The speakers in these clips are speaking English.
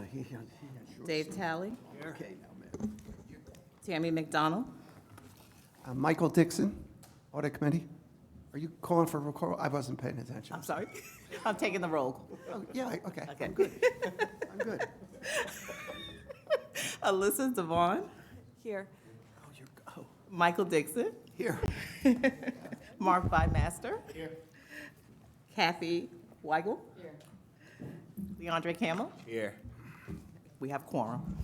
no, he had short Dave sleeve. Talley, Okay, now, ma'am. Tammy McDonald, Michael Dixon, Audit Committee. Are you calling for roll call? I wasn't paying attention. I'm sorry, I'm taking the roll. Oh, yeah, okay, Okay. I'm good. I'm good. Alyssa Devon, Here. Oh, Michael Dixon, here. Mark Bymaster. Here. Kathy Weigel. Here. DeAndre Campbell. Here. We have quorum.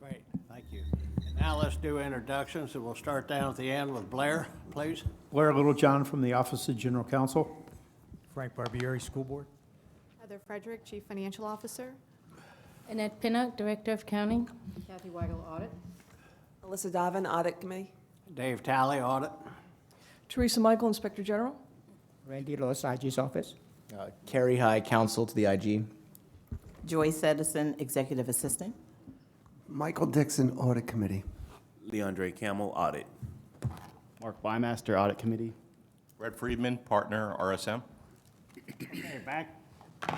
Great, thank you. And now let's do introductions, and we'll start down at the end with Blair, please. Blair Littlejohn from the Office of General Counsel. Frank Barbieri, School Board. Heather Frederick, Chief Financial Officer. Annette Pinnock, Director of Accounting. Kathy Weigel, Audit. Alyssa Dobbin, Audit Committee. Dave Talley, Audit. Teresa Michael, Inspector General. Randy Lewis, IG's office. Carrie High, Counsel to the IG. Joyce Edison, Executive Assistant. Michael Dixon, Audit Committee. Leandre Camel, Audit. Mark Bymaster, Audit Committee. Red Friedman, Partner, RSM. Okay, back. Terry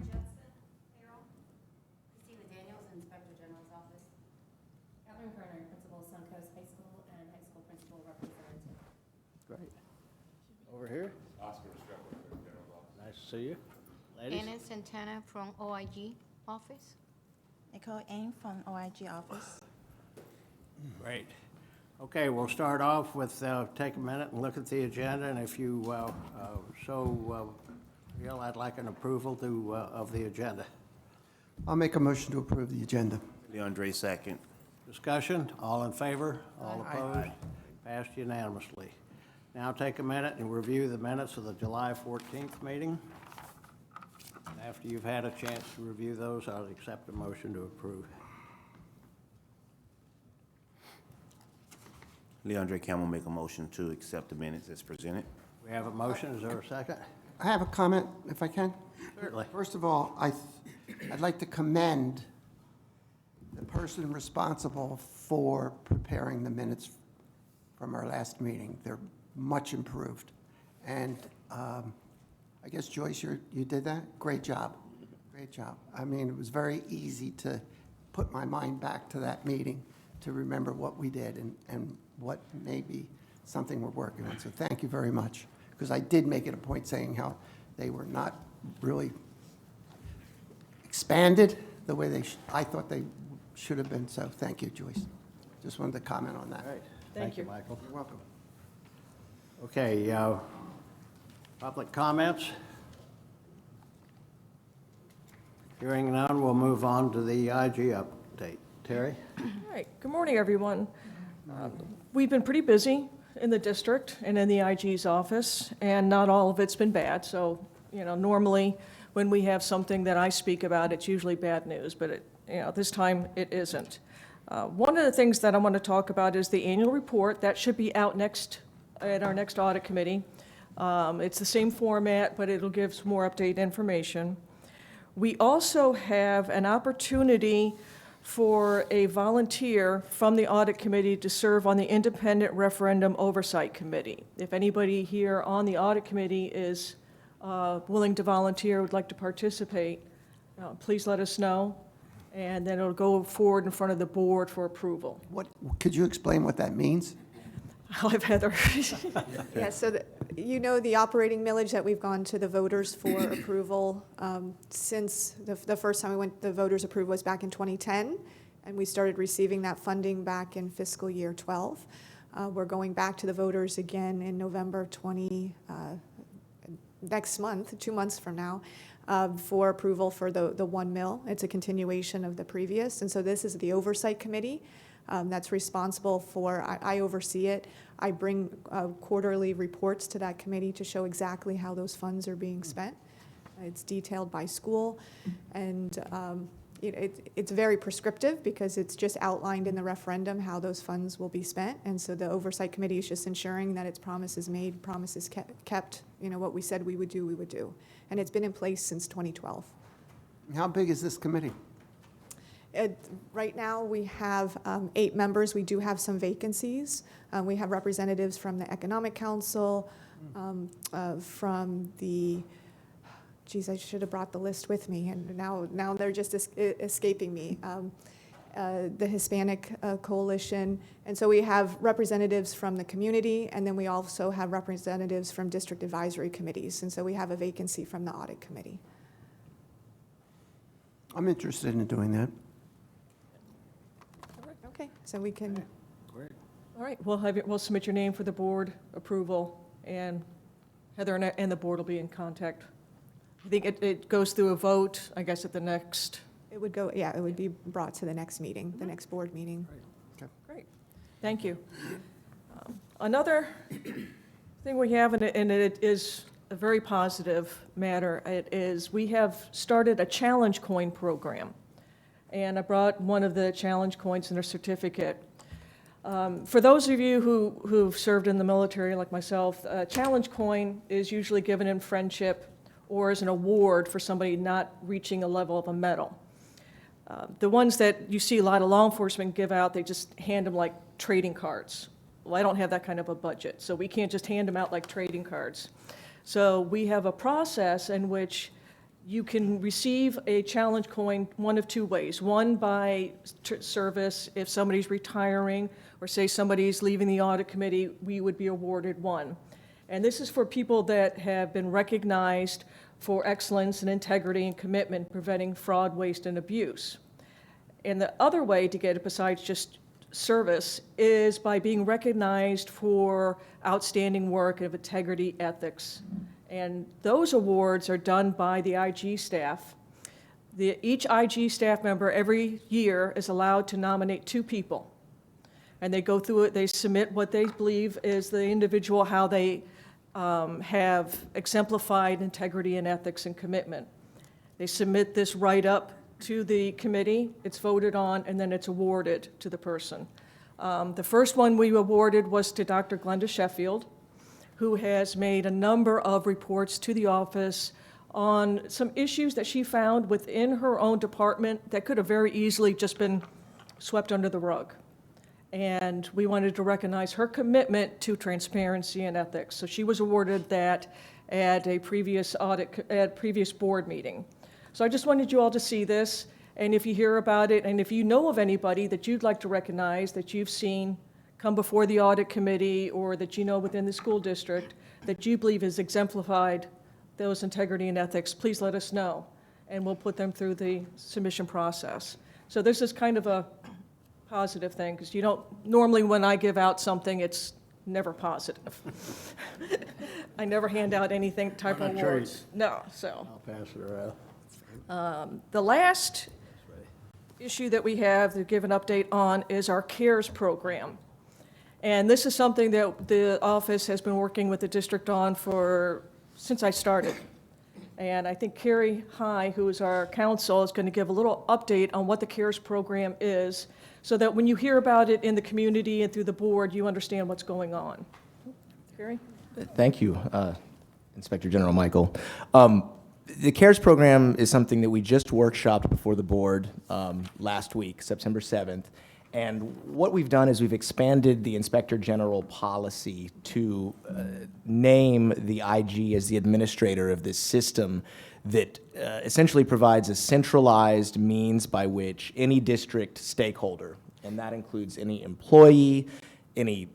Judson, Payroll. Christina Daniels, Inspector General's Office. Catherine Kerner, Principal, Suncoast High School, and High School Principal Representative. Great. Over here. Oscar Restrepo, General's Office. Nice to see you. Ladies. Anna Santana from OIG Office. Nicole Eng from OIG Office. Great. Okay, we'll start off with, take a minute and look at the agenda, and if you feel, I'd like an approval of the agenda. I'll make a motion to approve the agenda. Leandre, second. Discussion, all in favor, all opposed? Passed unanimously. Now take a minute and review the minutes of the July 14th meeting. And after you've had a chance to review those, I'll accept a motion to approve. Leandre Camel make a motion to accept the minutes as presented. We have a motion, is there a second? I have a comment, if I can. Certainly. First of all, I'd like to commend the person responsible for preparing the minutes from our last meeting. They're much improved. And I guess, Joyce, you did that? Great job. Great job. I mean, it was very easy to put my mind back to that meeting to remember what we did and what may be something we're working on. So thank you very much. Because I did make it a point saying how they were not really expanded the way I thought they should have been. So thank you, Joyce. Just wanted to comment on that. All right. Thank you, Michael. You're welcome. Okay, public comments? Hearing none, we'll move on to the IG update. Terry? All right. Good morning, everyone. We've been pretty busy in the district and in the IG's office, and not all of it's been bad. So, normally when we have something that I speak about, it's usually bad news, but this time it isn't. One of the things that I want to talk about is the annual report. That should be out at our next audit committee. It's the same format, but it'll give some more updated information. We also have an opportunity for a volunteer from the audit committee to serve on the independent referendum oversight committee. If anybody here on the audit committee is willing to volunteer, would like to participate, please let us know, and then it'll go forward in front of the board for approval. Could you explain what that means? I'll have Heather. Yeah, so the operating millage that we've gone to the voters for approval since the first time we went, the voters approved was back in 2010, and we started receiving that funding back in fiscal year 12. We're going back to the voters again in November next month, 2 months from now, for approval for the 1 mil. It's a continuation of the previous, and so this is the oversight committee. That's responsible for, I oversee it. I bring quarterly reports to that committee to show exactly how those funds are being spent. It's detailed by school, and it's very prescriptive because it's just outlined in the referendum how those funds will be spent. And so the oversight committee is just ensuring that its promises made, promises kept, what we said we would do. And it's been in place since 2012. How big is this committee? Right now, we have 8 members. We do have some vacancies. We have representatives from the Economic Council, from the geez, I should have brought the list with me, and now they're just escaping me. The Hispanic Coalition, and so we have representatives from the community, and then we also have representatives from district advisory committees, and so we have a vacancy from the audit committee. I'm interested in doing that. Okay, so we can, All right, we'll submit your name for the board approval, and Heather and the board will be in contact. I think it goes through a vote, I guess, at the next. it would go, yeah, it would be brought to the next meeting, the next board meeting. Great, thank you. Another thing we have, and it is a very positive matter, it is we have started a challenge coin program. And I brought one of the challenge coins and a certificate. For those of you who've served in the military like myself, a challenge coin is usually given in friendship or as an award for somebody not reaching a level of a medal. The ones that you see a lot of law enforcement give out, they just hand them like trading cards. Well, I don't have that kind of a budget, so we can't just hand them out like trading cards. So we have a process in which you can receive a challenge coin one of two ways. One, by service. If somebody's retiring, or say somebody's leaving the audit committee, we would be awarded one. And this is for people that have been recognized for excellence and integrity and commitment preventing fraud, waste, and abuse. And the other way to get it, besides just service, is by being recognized for outstanding work of integrity, ethics. And those awards are done by the IG staff. Each IG staff member every year is allowed to nominate 2 people. And they go through it, they submit what they believe is the individual, how they have exemplified integrity and ethics and commitment. They submit this write-up to the committee, it's voted on, and then it's awarded to the person. The first one we awarded was to Dr. Glenda Sheffield, who has made a number of reports to the office on some issues that she found within her own department that could have very easily just been swept under the rug. And we wanted to recognize her commitment to transparency and ethics. So she was awarded that at a previous board meeting. So I just wanted you all to see this, and if you hear about it, and if you know of anybody that you'd like to recognize, that you've seen come before the audit committee, or that you know within the school district, that you believe has exemplified those integrity and ethics, please let us know, and we'll put them through the submission process. So this is kind of a positive thing, because you don't, normally when I give out something, it's never positive. I never hand out anything type of awards. No, so. I'll pass it around. The last issue that we have to give an update on is our CARES program. And this is something that the office has been working with the district on since I started. And I think Carrie High, who is our counsel, is going to give a little update on what the CARES program is, so that when you hear about it in the community and through the board, you understand what's going on. Carrie? Thank you, Inspector General Michael. The CARES program is something that we just workshopped before the board last week, September 7th. And what we've done is we've expanded the Inspector General policy to name the IG as the administrator of this system that essentially provides a centralized means by which any district stakeholder, and that includes any employee, any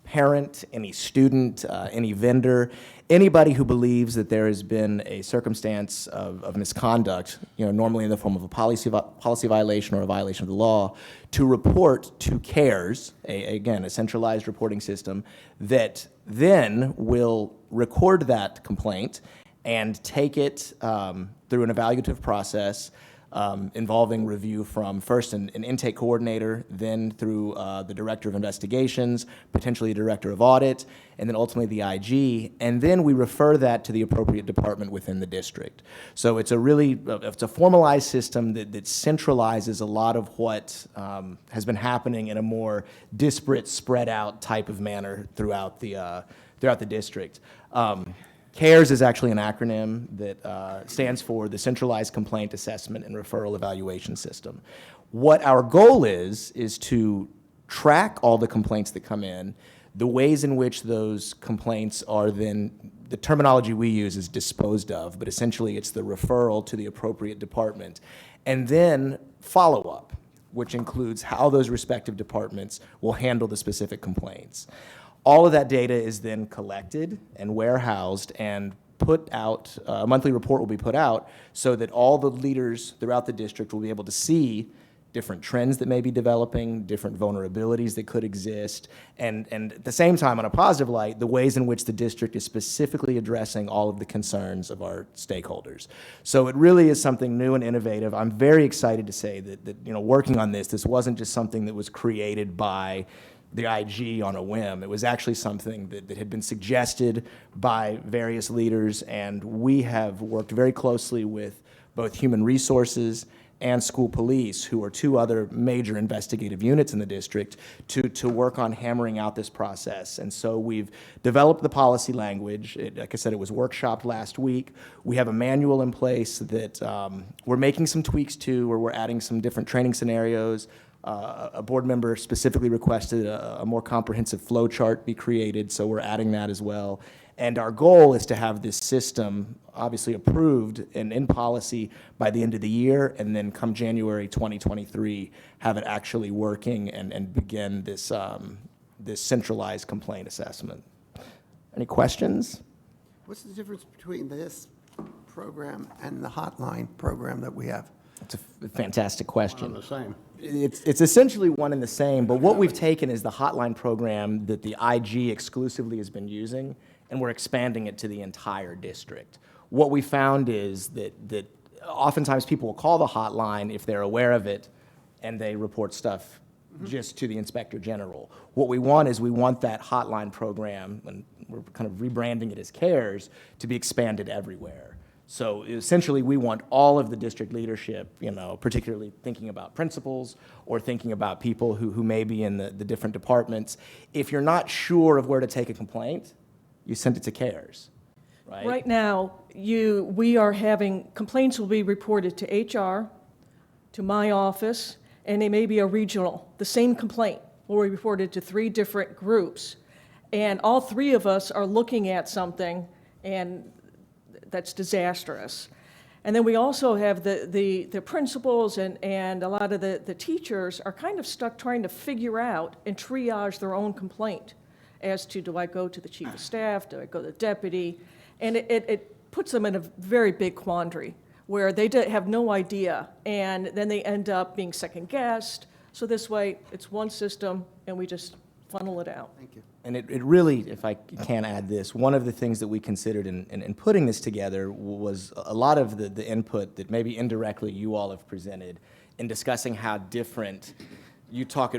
parent, any student, any vendor, anybody who believes that there has been a circumstance of misconduct, normally in the form of a policy violation or a violation of the law, to report to CARES, again, a centralized reporting system, that then will record that complaint and take it through an evaluative process involving review from first an intake coordinator, then through the director of investigations, potentially a director of audit, and then ultimately the IG, and then we refer that to the appropriate department within the district. So it's a formalized system that centralizes a lot of what has been happening in a more disparate, spread out type of manner throughout the district. CARES is actually an acronym that stands for the Centralized Complaint Assessment and Referral Evaluation System. What our goal is to track all the complaints that come in, The ways in which those complaints are then, the terminology we use is disposed of, but essentially it's the referral to the appropriate department. And then follow-up, which includes how those respective departments will handle the specific complaints. All of that data is then collected and warehoused and put out, a monthly report will be put out so that all the leaders throughout the district will be able to see different trends that may be developing, different vulnerabilities that could exist, and at the same time, on a positive light, the ways in which the district is specifically addressing all of the concerns of our stakeholders. So it really is something new and innovative. I'm very excited to say that working on this wasn't just something that was created by the IG on a whim. It was actually something that had been suggested by various leaders, and we have worked very closely with both human resources and school police, who are two other major investigative units in the district, to work on hammering out this process. And so we've developed the policy language. Like I said, it was workshopped last week. We have a manual in place that we're making some tweaks to, where we're adding some different training scenarios. A board member specifically requested a more comprehensive flow chart be created, so we're adding that as well. And our goal is to have this system obviously approved and in policy by the end of the year, and then come January 2023, have it actually working and begin this, this centralized complaint assessment. Any questions? What's the difference between this program and the hotline program that we have? It's a fantastic question. The same. It's essentially one and the same, but what we've taken is the hotline program that the IG exclusively has been using, and we're expanding it to the entire district. What we found is that oftentimes people will call the hotline if they're aware of it, and they report stuff just to the Inspector General. What we want is we want that hotline program, and we're kind of rebranding it as CARES, to be expanded everywhere. So essentially, we want all of the district leadership, particularly thinking about principals or thinking about people who may be in the different departments. If you're not sure of where to take a complaint, you send it to CARES, right? Right now, we are having, complaints will be reported to HR, to my office, and they may be a regional. The same complaint will be reported to 3 different groups. And all 3 of us are looking at something, and that's disastrous. And then we also have the principals and a lot of the teachers are kind of stuck trying to figure out and triage their own complaint as to, do I go to the chief of staff, do I go to the deputy? And it puts them in a very big quandary where they have no idea, and then they end up being second-guessed. So this way, it's one system, and we just funnel it out. Thank you. And it really, if I can add this, one of the things that we considered in putting this together was a lot of the input that maybe indirectly you all have presented in discussing how different, you talk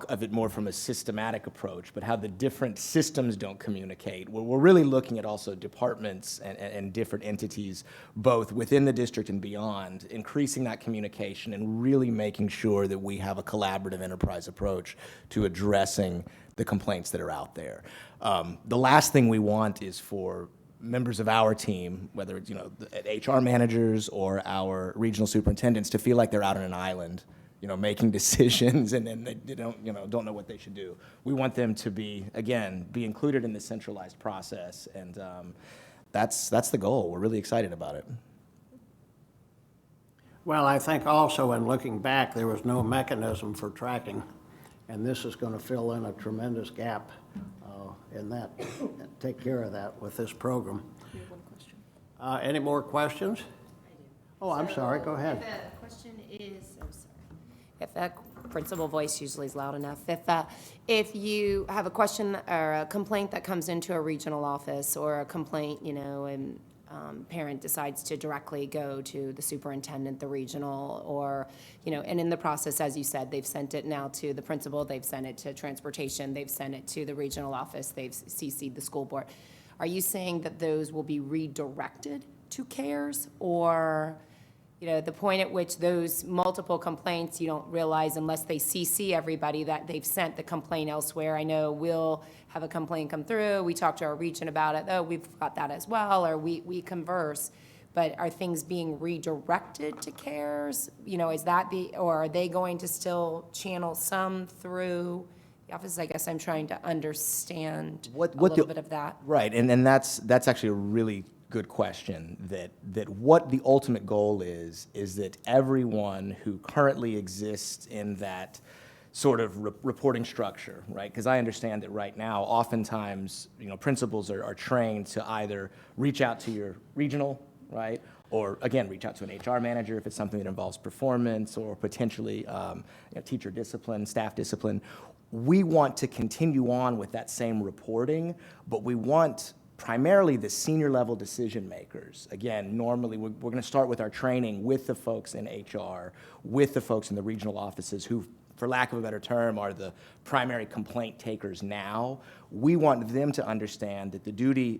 of it more from a systematic approach, but how the different systems don't communicate. We're really looking at also departments and different entities, both within the district and beyond, increasing that communication and really making sure that we have a collaborative enterprise approach to addressing the complaints that are out there. The last thing we want is for members of our team, whether it's HR managers or our regional superintendents, to feel like they're out on an island, making decisions and then they don't know what they should do. We want them to be included in the centralized process, and that's the goal. We're really excited about it. Well, I think also in looking back, there was no mechanism for tracking, and this is going to fill in a tremendous gap in that, take care of that with this program. We have one question. Any more questions? I do. Oh, I'm sorry, go ahead. The question is, if that principal voice usually is loud enough, if you have a question or a complaint that comes into a regional office, or a complaint, and parent decides to directly go to the superintendent, the regional, or, and in the process, as you said, they've sent it now to the principal, they've sent it to transportation, they've sent it to the regional office, they've CC'd the school board. Are you saying that those will be redirected to CARES, or the point at which those multiple complaints, you don't realize unless they CC everybody that they've sent the complaint elsewhere? I know we'll have a complaint come through, we talk to our region about it, oh, we've got that as well, or we converse, but are things being redirected to CARES? Is that or are they going to still channel some through the office, I guess I'm trying to understand What a the- little bit of that. Right, and that's actually a really good question, that what the ultimate goal is that everyone who currently exists in that sort of reporting structure, right? Because I understand that right now, oftentimes, principals are trained to either reach out to your regional, right? Or again, reach out to an HR manager if it's something that involves performance or potentially teacher discipline, staff discipline. We want to continue on with that same reporting, but we want primarily the senior level decision makers. Again, normally we're going to start with our training with the folks in HR, with the folks in the regional offices who, for lack of a better term, are the primary complaint takers now. We want them to understand that the duty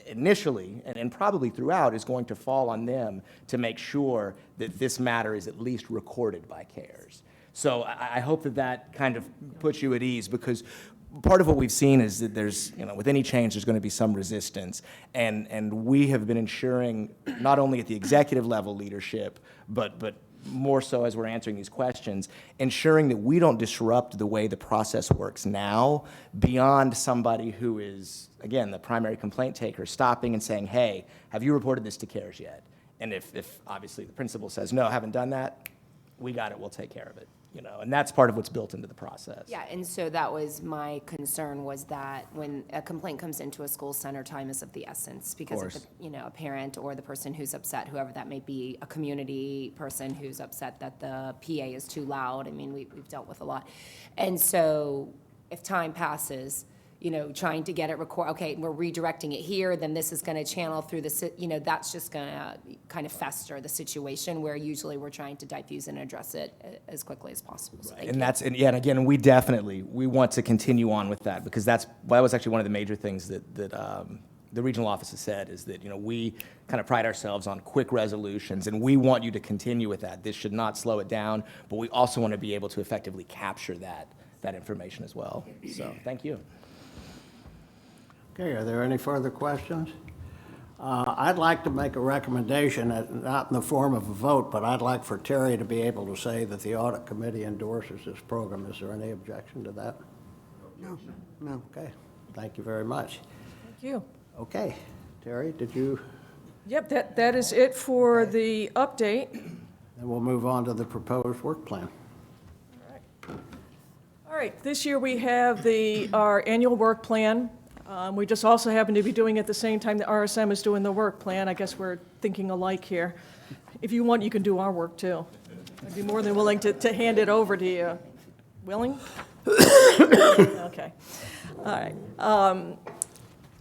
initially, and probably throughout, is going to fall on them to make sure that this matter is at least recorded by CARES. So I hope that kind of puts you at ease, because part of what we've seen is that there's, with any change, there's going to be some resistance. And we have been ensuring, not only at the executive level leadership, but more so as we're answering these questions, ensuring that we don't disrupt the way the process works now beyond somebody who is, again, the primary complaint taker, stopping and saying, hey, have you reported this to CARES yet? And if obviously the principal says, no, haven't done that, we got it, we'll take care of it. And that's part of what's built into the process. Yeah, and so that was my concern, was that when a complaint comes into a school center, time is of the essence, because of the, a parent or the person who's upset, whoever that may be, a community person who's upset that the PA is too loud. I mean, we've dealt with a lot. And so if time passes, trying to get it okay, we're redirecting it here, then this is gonna channel through the, that's just gonna kind of fester the situation, where usually we're trying to diffuse and address it as quickly as possible. So thank you. And again, we want to continue on with that, because that was actually one of the major things that the regional office has said, is that, we kind of pride ourselves on quick resolutions, and we want you to continue with that. This should not slow it down, but we also want to be able to effectively capture that information as well. So, thank you. Okay, are there any further questions? I'd like to make a recommendation, not in the form of a vote, but I'd like for Terry to be able to say that the audit committee endorses this program. Is there any objection to that? No. Okay, thank you very much. Thank you. Okay, Terry, did you? Yep, that is it for the update. Then we'll move on to the proposed work plan. All right, this year we have our annual work plan. We just also happen to be doing it at the same time the RSM is doing the work plan. I guess we're thinking alike here. If you want, you can do our work too. I'd be more than willing to hand it over to you. Willing? Okay. All right.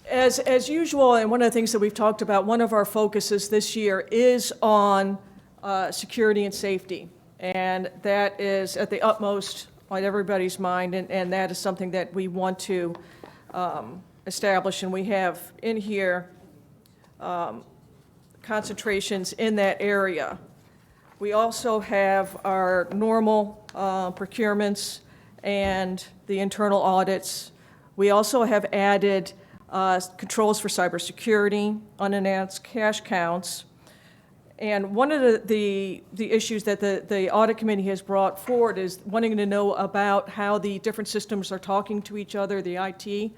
As usual, and one of the things that we've talked about, one of our focuses this year is on security and safety. And that is at the utmost on everybody's mind, and that is something that we want to establish. And we have in here concentrations in that area. We also have our normal procurements and the internal audits. We also have added controls for cybersecurity, unannounced cash counts. And one of the issues that the audit committee has brought forward is wanting to know about how the different systems are talking to each other, the IT.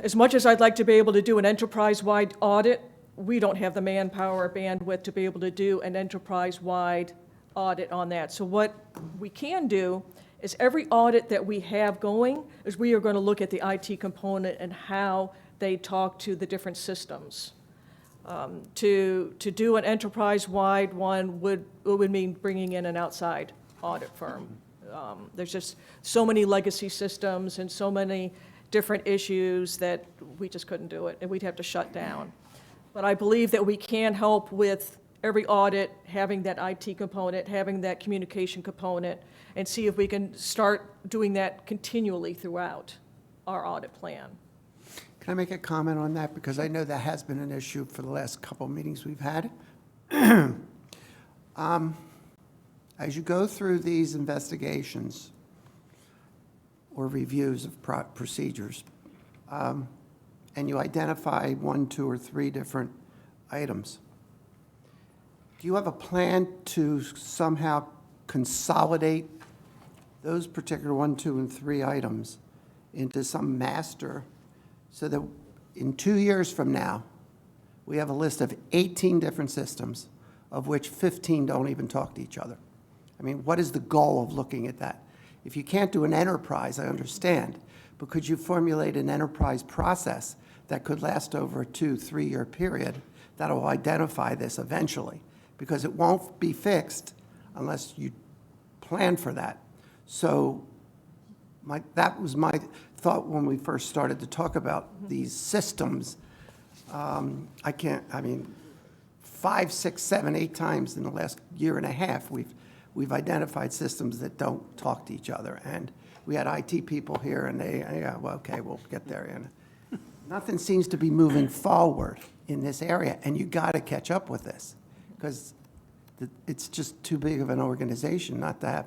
As much as I'd like to be able to do an enterprise-wide audit, we don't have the manpower or bandwidth to be able to do an enterprise-wide audit on that. So what we can do is every audit that we have going is we are going to look at the IT component and how they talk to the different systems. To do an enterprise-wide one would mean bringing in an outside audit firm. There's just so many legacy systems and so many different issues that we just couldn't do it, and we'd have to shut down. But I believe that we can help with every audit, having that IT component, having that communication component, and see if we can start doing that continually throughout our audit plan. Can I make a comment on that? Because I know that has been an issue for the last couple of meetings we've had. As you go through these investigations or reviews of procedures, and you identify 1, 2, or 3 different items, do you have a plan to somehow consolidate those particular 1, 2, and 3 items into some master, so that in 2 years from now, we have a list of 18 different systems, of which 15 don't even talk to each other. I mean, what is the goal of looking at that? If you can't do an enterprise, I understand, but could you formulate an enterprise process that could last over a 2-3 year period that will identify this eventually? Because it won't be fixed unless you plan for that. So that was my thought when we first started to talk about these systems. I mean, 5, 6, 7, 8 times in the last year and a half, we've identified systems that don't talk to each other. And we had IT people here, and okay, we'll get there. And nothing seems to be moving forward in this area, and you got to catch up with this, because it's just too big of an organization not to have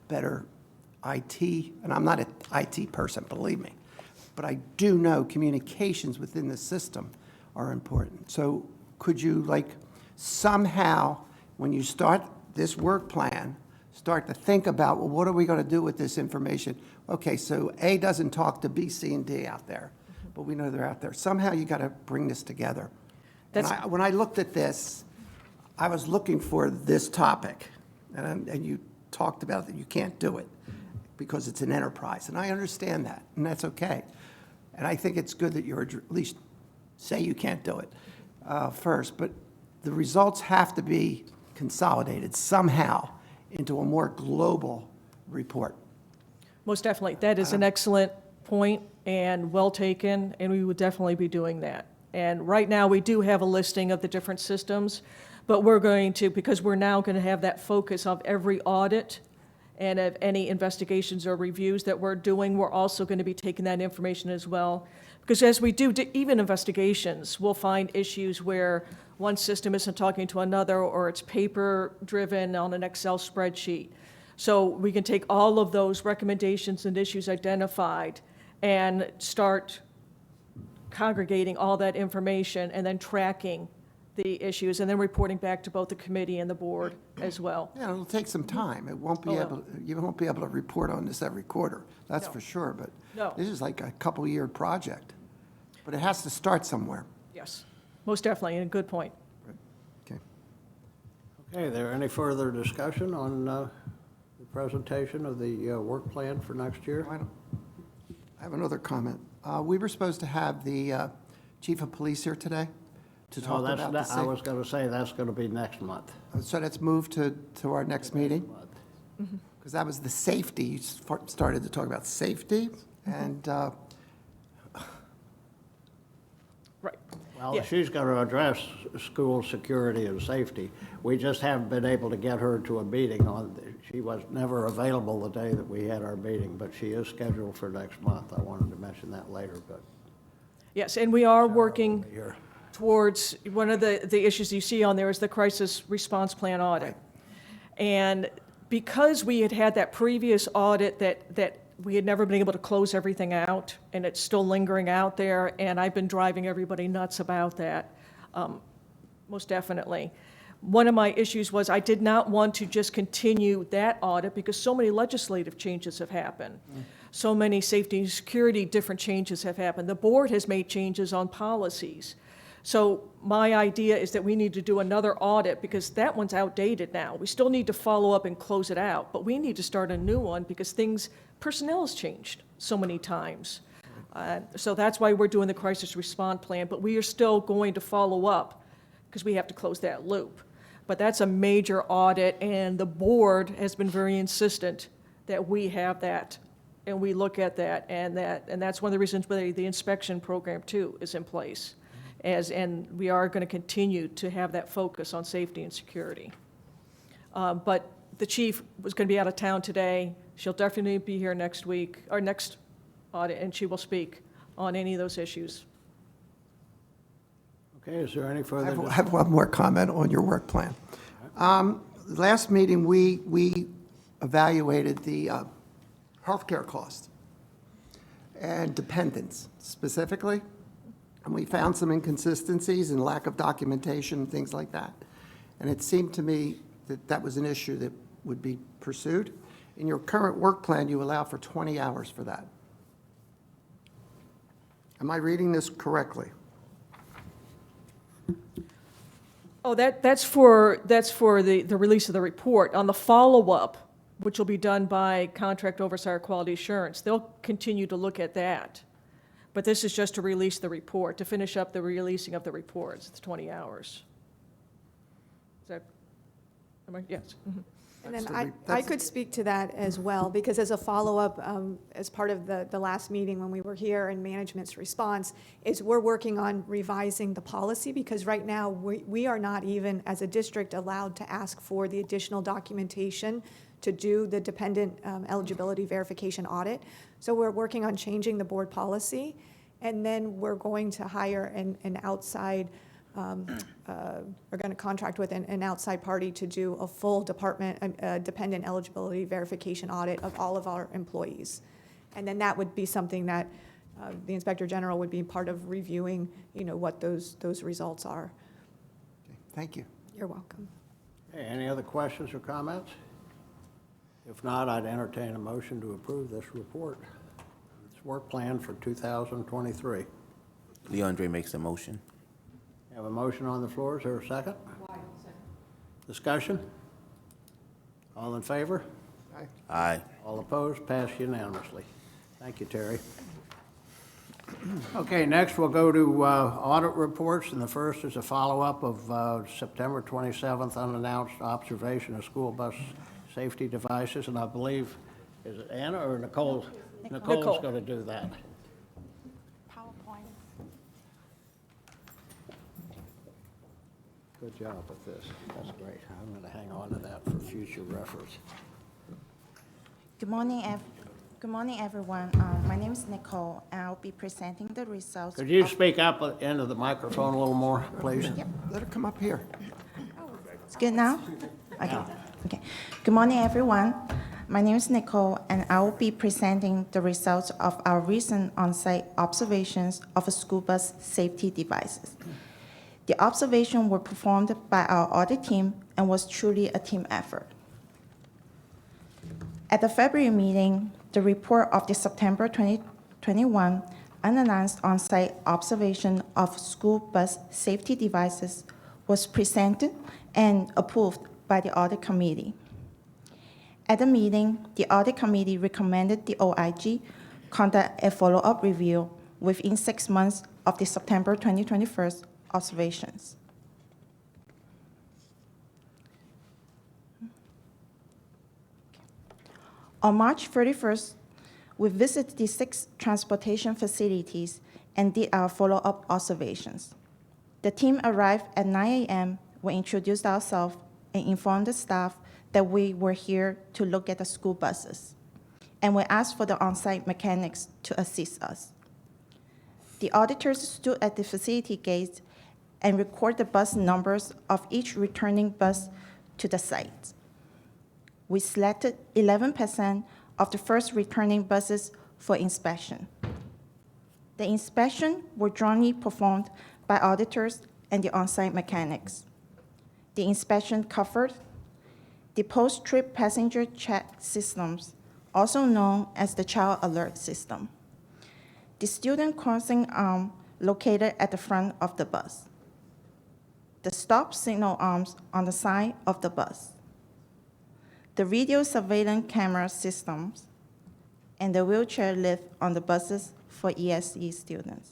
better IT. And I'm not an IT person, believe me, but I do know communications within the system are important. So could you, like, somehow, when you start this work plan, start to think about, well, what are we going to do with this information? Okay, so A doesn't talk to B, C, and D out there, but we know they're out there. Somehow you got to bring this together. When I looked at this, I was looking for this topic, and you talked about that you can't do it because it's an enterprise, and I understand that, and that's okay. And I think it's good that you're at least say you can't do it first, but the results have to be consolidated somehow into a more global report. Most definitely. That is an excellent point and well taken, and we would definitely be doing that. And right now, we do have a listing of the different systems, but we're going to, because we're now going to have that focus of every audit and of any investigations or reviews that we're doing, we're also going to be taking that information as well. Because as we do even investigations, we'll find issues where one system isn't talking to another, or it's paper-driven on an Excel spreadsheet. So we can take all of those recommendations and issues identified and start congregating all that information and then tracking the issues and then reporting back to both the committee and the board as well. Yeah, it'll take some time. It won't be you won't be able to report on this every quarter, that's for sure, but this is like a couple-year project. But it has to start somewhere. Yes, most definitely, and a good point. Okay. Okay, is there any further discussion on the presentation of the work plan for next year? I have another comment. We were supposed to have the chief of police here today to talk about the I was going to say that's going to be next month. So that's moved to our next meeting? Because that was the safety. You started to talk about safety, and Right. Well, Yeah. she's going to address school security and safety. We just haven't been able to get her to a meeting she was never available the day that we had our meeting, but she is scheduled for next month. I wanted to mention that later, but. Yes, and we are working Here. towards, one of the issues you see on there is the crisis response plan audit. And because we had had that previous audit that we had never been able to close everything out, and it's still lingering out there, and I've been driving everybody nuts about that, most definitely. One of my issues was I did not want to just continue that audit because so many legislative changes have happened. So many safety and security different changes have happened. The board has made changes on policies. So my idea is that we need to do another audit because that one's outdated now. We still need to follow up and close it out, but we need to start a new one because personnel has changed so many times. So that's why we're doing the crisis response plan, but we are still going to follow up because we have to close that loop. But that's a major audit, and the board has been very insistent that we have that, and we look at that, and that's one of the reasons why the inspection program too is in place. And we are going to continue to have that focus on safety and security. But the chief was going to be out of town today. She'll definitely be here next week, or next audit, and she will speak on any of those issues. Okay, is there any further? I have one more comment on your work plan. Last meeting, we evaluated the healthcare costs and dependents specifically, and we found some inconsistencies and lack of documentation, things like that. And it seemed to me that that was an issue that would be pursued. In your current work plan, you allow for 20 hours for that. Am I reading this correctly? Oh, that's for the release of the report. On the follow-up, which will be done by Contract Oversight or Quality Assurance, they'll continue to look at that. But this is just to release the report, to finish up the releasing of the reports. It's 20 hours. Is that, yes. Mhm. And That's then the re- I that's- could speak to that as well, because as a follow-up, as part of the last meeting when we were here and management's response, is we're working on revising the policy, because right now, we are not even, as a district, allowed to ask for the additional documentation to do the dependent eligibility verification audit. So we're working on changing the board policy, and then we're going to hire an outside, we're going to contract with an outside party to do a full dependent eligibility verification audit of all of our employees. And then that would be something that the Inspector General would be part of reviewing, what those results are. Okay, thank you. You're welcome. Okay, any other questions or comments? If not, I'd entertain a motion to approve this report. It's work plan for 2023. Leandre makes the motion. Have a motion on the floor. Is there a second? Discussion? All in favor? Aye. All opposed? Passed unanimously. Thank you, Terry. Okay, next we'll go to audit reports, and the first is a follow-up of September 27th unannounced observation of school bus safety devices, and I believe, is it Anna or Nicole? Nicole's Nicole. going to do that. PowerPoint. Good job with this. That's great. I'm going to hang on to that for future reference. Good morning, everyone. My name is Nicole, and I'll be presenting the results. Could you speak up into the microphone a little more, please? Let her come up here. It's good now? Okay. Okay. Good morning, everyone. My name is Nicole, and I will be presenting the results of our recent on-site observations of school bus safety devices. The observations were performed by our audit team and was truly a team effort. At the February meeting, the report of the September 2021 unannounced on-site observation of school bus safety devices was presented and approved by the audit committee. At the meeting, the audit committee recommended the OIG conduct a follow-up review within 6 months of the September 2021 observations. On March 31st, we visited the 6 transportation facilities and did our follow-up observations. The team arrived at 9 a.m. We introduced ourselves and informed the staff that we were here to look at the school buses, and we asked for the on-site mechanics to assist us. The auditors stood at the facility gates and recorded the bus numbers of each returning bus to the site. We selected 11% of the first returning buses for inspection. The inspection were jointly performed by auditors and the on-site mechanics. The inspection covered the post-trip passenger check systems, also known as the child alert system, the student crossing arm located at the front of the bus, the stop signal arms on the side of the bus, the video surveillance camera systems, and the wheelchair lift on the buses for ESE students.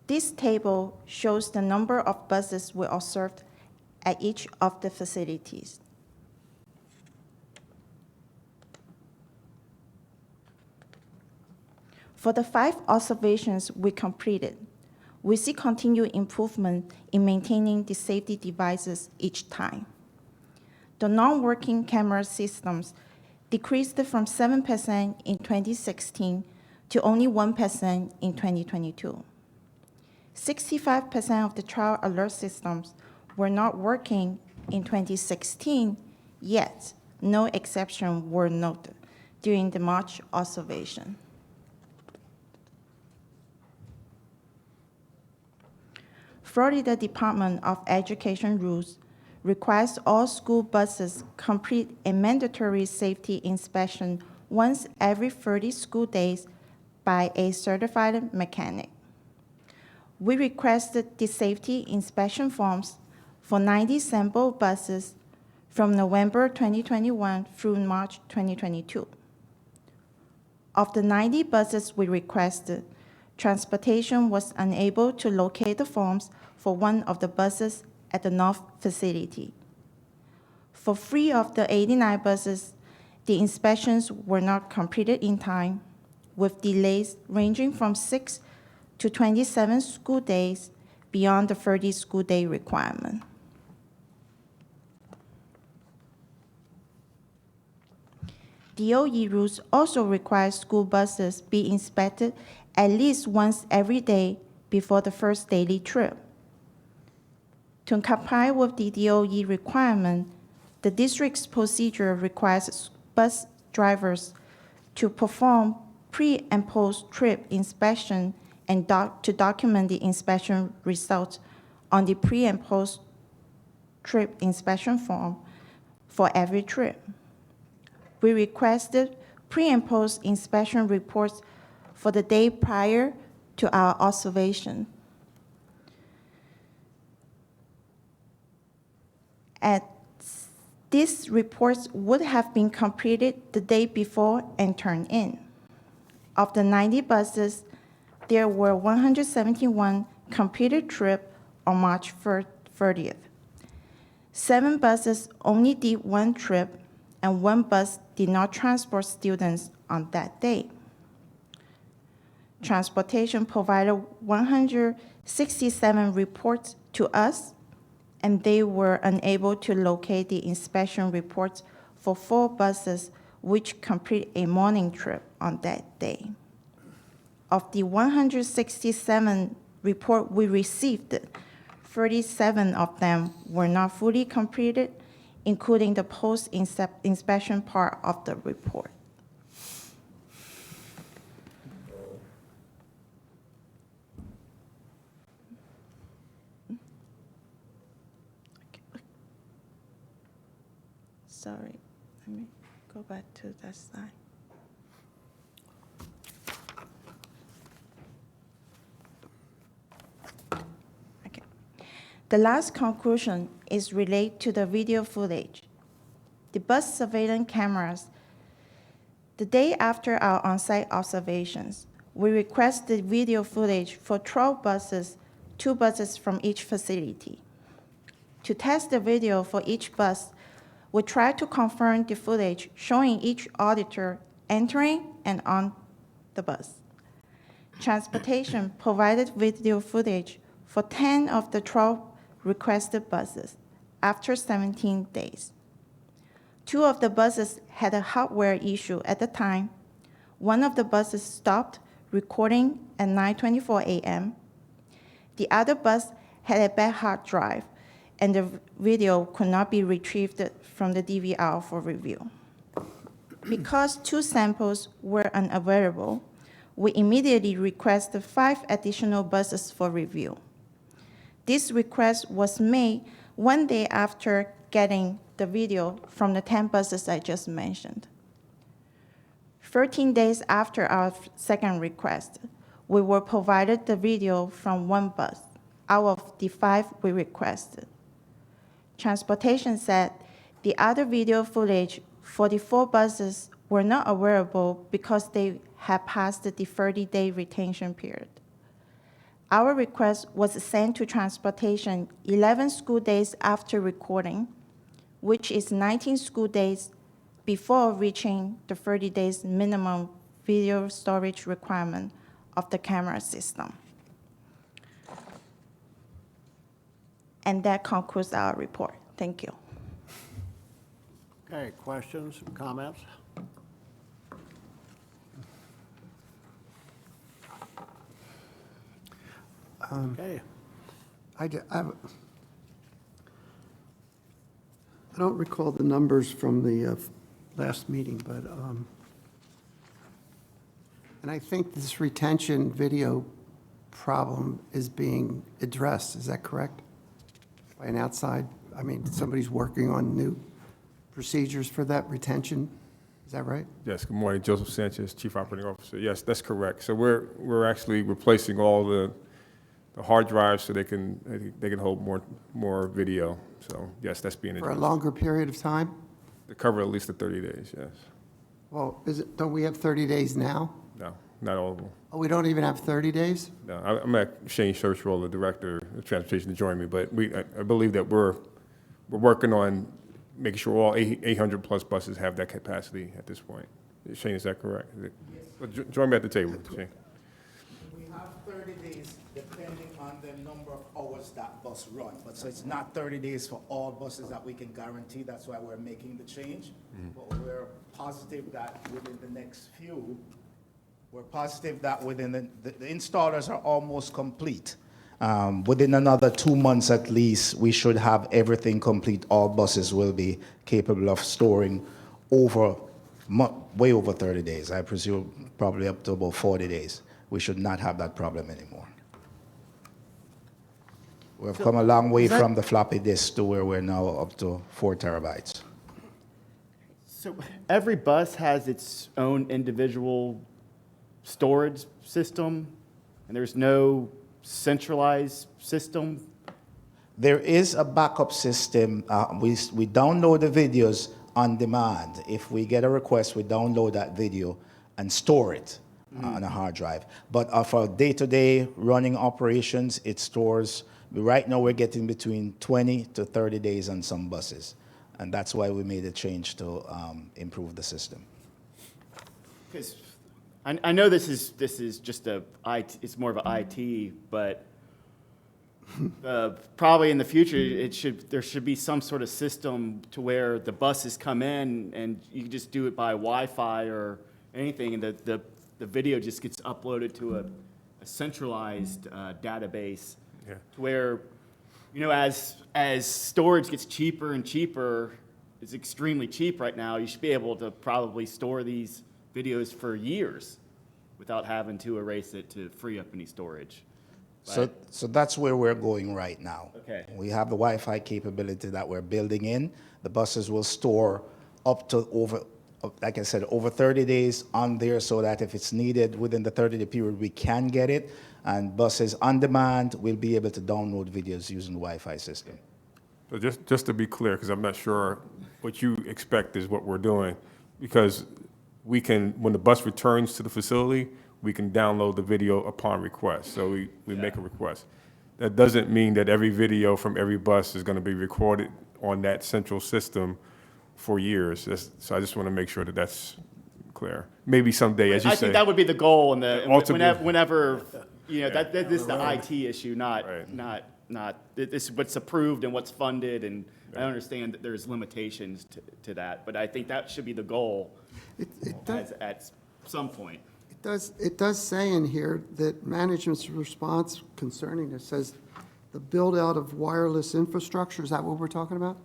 This table shows the number of buses we observed at each of the facilities. For the 5 observations we completed, we see continued improvement in maintaining the safety devices each time. The non-working camera systems decreased from 7% in 2016 to only 1% in 2022. 65% of the child alert systems were not working in 2016, yet no exceptions were noted during the March observation. Florida Department of Education rules requires all school buses complete a mandatory safety inspection once every 30 school days by a certified mechanic. We requested the safety inspection forms for 90 sample buses from November 2021 through March 2022. Of the 90 buses we requested, transportation was unable to locate the forms for one of the buses at the North facility. For 3 of the 89 buses, the inspections were not completed in time, with delays ranging from 6 to 27 school days beyond the 30 school day requirement. DOE rules also require school buses be inspected at least once every day before the first daily trip. To comply with the DOE requirement, the district's procedure requires bus drivers to perform pre- and post-trip inspection and to document the inspection results on the pre- and post-trip inspection form for every trip. We requested pre- and post-inspection reports for the day prior to our observation. These reports would have been completed the day before and turned in. Of the 90 buses, there were 171 completed trips on March 30th. 7 buses only did 1 trip, and 1 bus did not transport students on that day. Transportation provided 167 reports to us, and they were unable to locate the inspection reports for 4 buses which complete a morning trip on that day. Of the 167 reports we received, 37 of them were not fully completed, including the post-inspection part of the report. Sorry, let me go back to that slide. Okay. The last conclusion is related to the video footage. The bus surveillance cameras. The day after our on-site observations, we requested video footage for 12 buses, 2 buses from each facility. To test the video for each bus, we tried to confirm the footage showing each auditor entering and on the bus. Transportation provided video footage for 10 of the 12 requested buses after 17 days. 2 of the buses had a hardware issue at the time. 1 of the buses stopped recording at 9:24 a.m. The other bus had a bad hard drive, and the video could not be retrieved from the DVR for review. Because 2 samples were unavailable, we immediately requested 5 additional buses for review. This request was made 1 day after getting the video from the 10 buses I just mentioned. 13 days after our second request, we were provided the video from 1 bus out of the 5 we requested. Transportation said the other video footage for the 4 buses were not available because they had passed the 30-day retention period. Our request was sent to Transportation 11 school days after recording, which is 19 school days before reaching the 30 days minimum video storage requirement of the camera system. And that concludes our report. Thank you. Okay, questions, comments? Okay. I don't recall the numbers from the last meeting, but, and I think this retention video problem is being addressed, is that correct? By an outside I mean, somebody's working on new procedures for that retention. Is that right? Yes, good morning, Joseph Sanchez, Chief Operating Officer. Yes, that's correct. So we're actually replacing all the hard drives so they can hold more video. So yes, that's being For a addressed. longer period of time? To cover at least the 30 days, yes. Well, don't we have 30 days now? No, not all of them. Oh, we don't even have 30 days? No, I'm at Shane Churchwell, the Director of Transportation, to join me, but I believe that we're working on making sure all 800-plus buses have that capacity at this point. Shane, is that correct? Yes. Join me at the table, Shane. We have 30 days depending on the number of hours that bus run. But so it's not 30 days for all buses that we can guarantee. That's why we're making the change. But we're positive that within the next few, the installers are almost complete. Within another 2 months at least, we should have everything complete. All buses will be capable of storing way over 30 days. I presume probably up to about 40 days. We should not have that problem anymore. We've come a long way from the floppy disk to where we're now up to 4 terabytes. So every bus has its own individual storage system, and there's no centralized system? There is a backup system. We download the videos on demand. If we get a request, we download that video and store it on a hard drive. But for day-to-day running operations, it stores, right now we're getting between 20 to 30 days on some buses. And that's why we made a change to improve the system. Because I know this is just it's more of an IT, but probably in the future there should be some sort of system to where the buses come in and you can just do it by Wi-Fi or anything, and the video just gets uploaded to a centralized database, to where, you know, as storage gets cheaper and cheaper, it's extremely cheap right now. You should be able to probably store these videos for years without having to erase it to free up any storage. So that's where we're going right now. Okay. We have the Wi-Fi capability that we're building in. The buses will store up to like I said, over 30 days on there, so that if it's needed within the 30-day period, we can get it. And buses on demand will be able to download videos using the Wi-Fi system. So just to be clear, because I'm not sure what you expect is what we're doing, because we can, when the bus returns to the facility, we can download the video upon request. So we make a request. That doesn't mean that every video from every bus is going to be recorded on that central system for years. So I just want to make sure that that's clear. Maybe someday, as you say. I think that would be the goal, and Ultimately. whenever, you know, this is the IT issue, not this is what's approved and what's funded, and I understand that there's limitations to that, but I think that should be the goal at some point. It does say in here that management's response concerning this says the build-out of wireless infrastructure. Is that what we're talking about?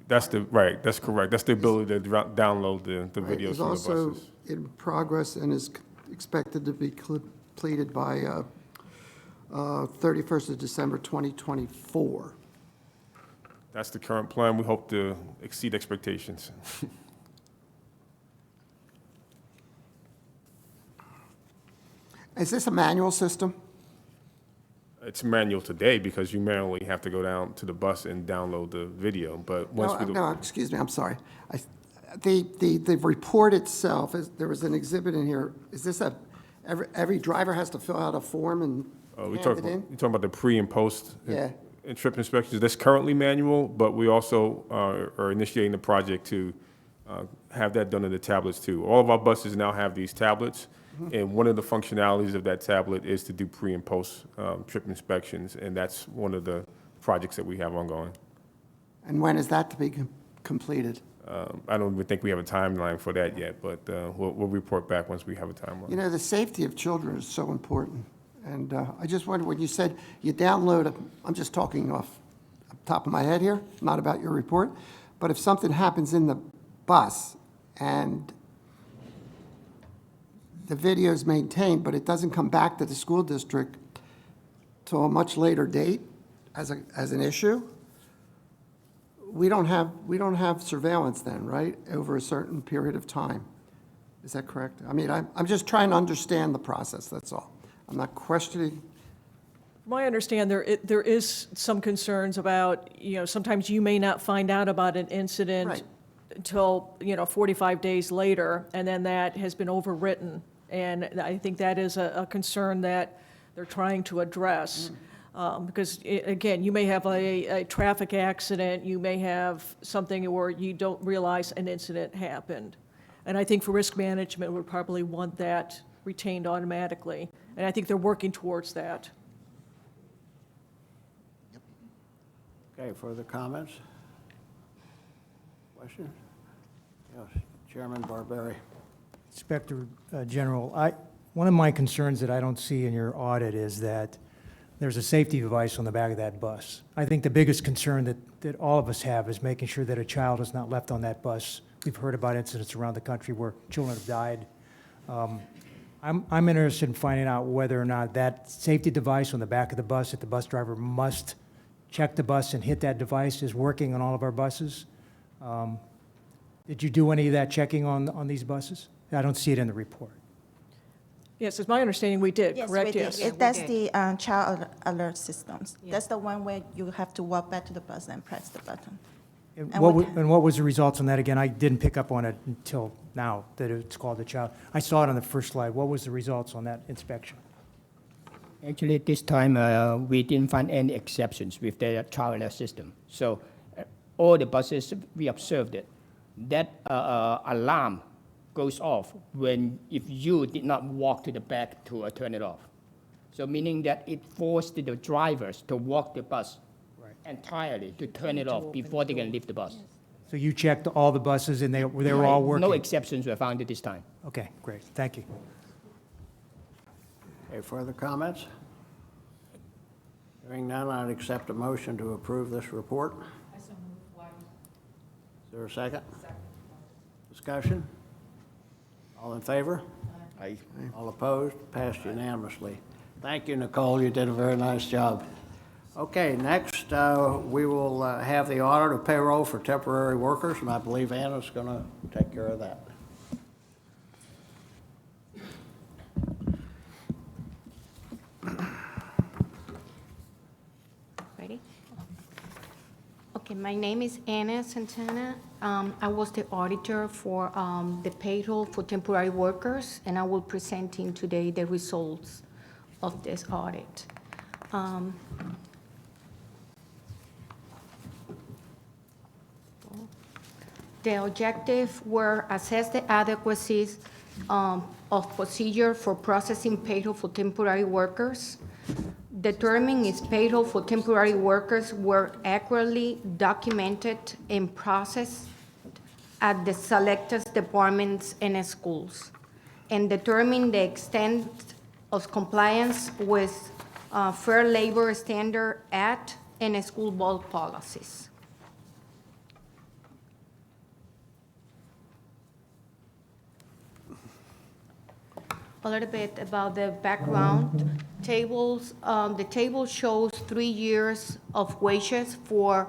That's correct. That's the ability to download the videos from the buses. It's also in progress and is expected to be completed by 31st of December 2024. That's the current plan. We hope to exceed expectations. Is this a manual system? It's manual today because you manually have to go down to the bus and download the video, but once we do. No, excuse me, I'm sorry. The report itself, there was an exhibit in here. Is this every driver has to fill out a form and hand it in? You're talking about the pre and post Yeah. and trip inspections. That's currently manual, but we also are initiating the project to have that done in the tablets too. All of our buses now have these tablets. And one of the functionalities of that tablet is to do pre and post trip inspections, and that's one of the projects that we have ongoing. And when is that to be completed? I don't even think we have a timeline for that yet, but we'll report back once we have a timeline. You know, the safety of children is so important. And I just wondered, when you said you download, I'm just talking off the top of my head here, not about your report, but if something happens in the bus and the video is maintained, but it doesn't come back to the school district till a much later date as an issue, we don't have surveillance then, right, over a certain period of time? Is that correct? I mean, I'm just trying to understand the process, that's all. I'm not questioning. From my understanding, there is some concerns about, sometimes you may not find out about an incident Right. until, 45 days later, and then that has been overwritten. And I think that is a concern that they're trying to address. Because, again, you may have a traffic accident, you may have something where you don't realize an incident happened. And I think for risk management, would probably want that retained automatically. And I think they're working towards that. Okay, further comments? Questions? Yes, Chairman Barberry. Inspector General, one of my concerns that I don't see in your audit is that there's a safety device on the back of that bus. I think the biggest concern that all of us have is making sure that a child is not left on that bus. We've heard about incidents around the country where children have died. I'm interested in finding out whether or not that safety device on the back of the bus that the bus driver must check the bus and hit that device is working on all of our buses. Did you do any of that checking on these buses? I don't see it in the report. Yes, it's my understanding we did, Yes, correct? we did. Yes. That's the child alert systems. That's the one where you have to walk back to the bus and press the button. And And what, we and what was the results on that? Again, I didn't pick up on it until now, that it's called the child. I saw it on the first slide. What was the results on that inspection? Actually, this time, we didn't find any exceptions with the child alert system. So all the buses, we observed it. That alarm goes off if you did not walk to the back to turn it off. So meaning that it forced the drivers to walk the bus entirely to turn it off before they can leave the bus. So you checked all the buses and they were all working? No exceptions were found at this time. Okay, great. Thank you. Okay, further comments? Hearing none, I'd accept a motion to approve this report. Is there a second? Second. Discussion? All in favor? Aye. All opposed? Passed unanimously. Thank you, Nicole. You did a very nice job. Okay, next, we will have the audit of payroll for temporary workers, and I believe Anna's going to take care of that. Ready? Okay, my name is Anna Santana. I was the auditor for the payroll for temporary workers, and I will presenting today the results of this audit. The objective were assess the adequacies of procedure for processing payroll for temporary workers, determine if payroll for temporary workers were accurately documented and processed at the selected departments and schools, and determine the extent of compliance with Fair Labor Standard Act and school board policies. A little bit about the background tables. The table shows 3 years of wages for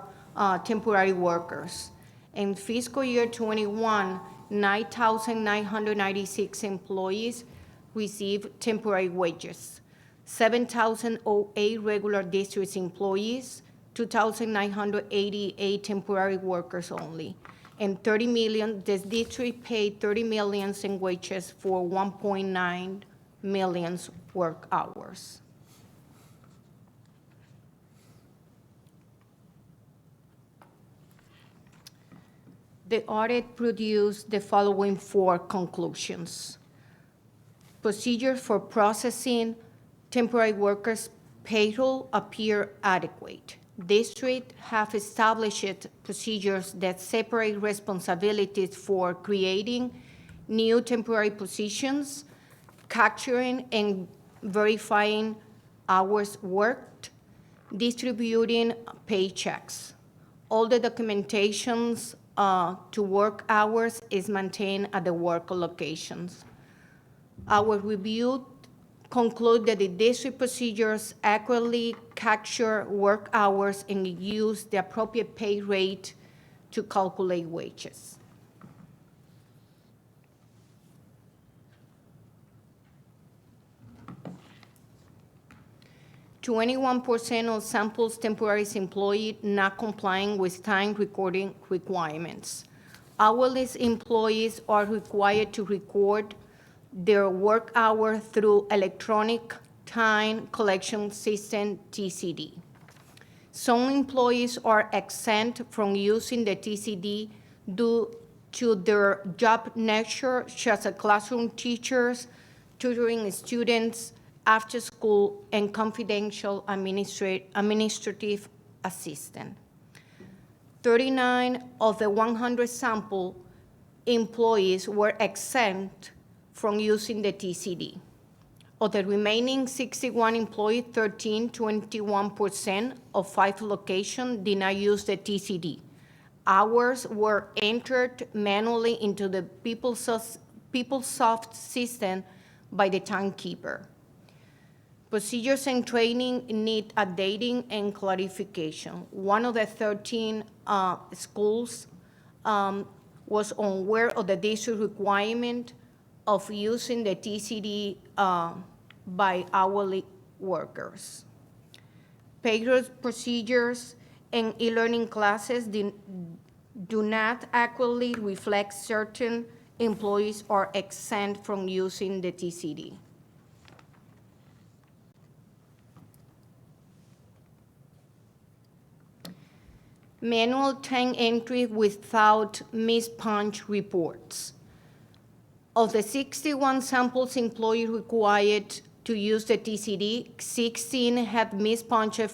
temporary workers. In fiscal year 21, 9,996 employees received temporary wages. 7,008 regular district employees, 2,988 temporary workers only. And 30 million, the district paid 30 million in wages for 1.9 million work hours. The audit produced the following 4 conclusions. Procedures for processing temporary workers' payroll appear adequate. District have established procedures that separate responsibilities for creating new temporary positions, capturing and verifying hours worked, distributing paychecks. All the documentations to work hours is maintained at the work locations. Our review conclude that the district procedures accurately capture work hours and use the appropriate pay rate to calculate wages. "21% of samples temporary employee not complying with time recording requirements. Hourly employees are required to record their work hour through electronic time collection system, TCD. Some employees are exempt from using the TCD due to their job nature, such as classroom teachers, tutoring students, after school, and confidential administrative assistant. 39 of the 100 sample employees were exempt from using the TCD. Of the remaining 61 employees, 21% of 5 locations did not use the TCD. Hours were entered manually into the PeopleSoft system by the timekeeper. Procedures and training need updating and clarification. One of the 13 schools was unaware of the district requirement of using the TCD by hourly workers. Payroll procedures and e-learning classes do not accurately reflect certain employees are exempt from using the TCD. Manual time entry without mispunch reports. Of the 61 samples employees required to use the TCD, 16 had mispunched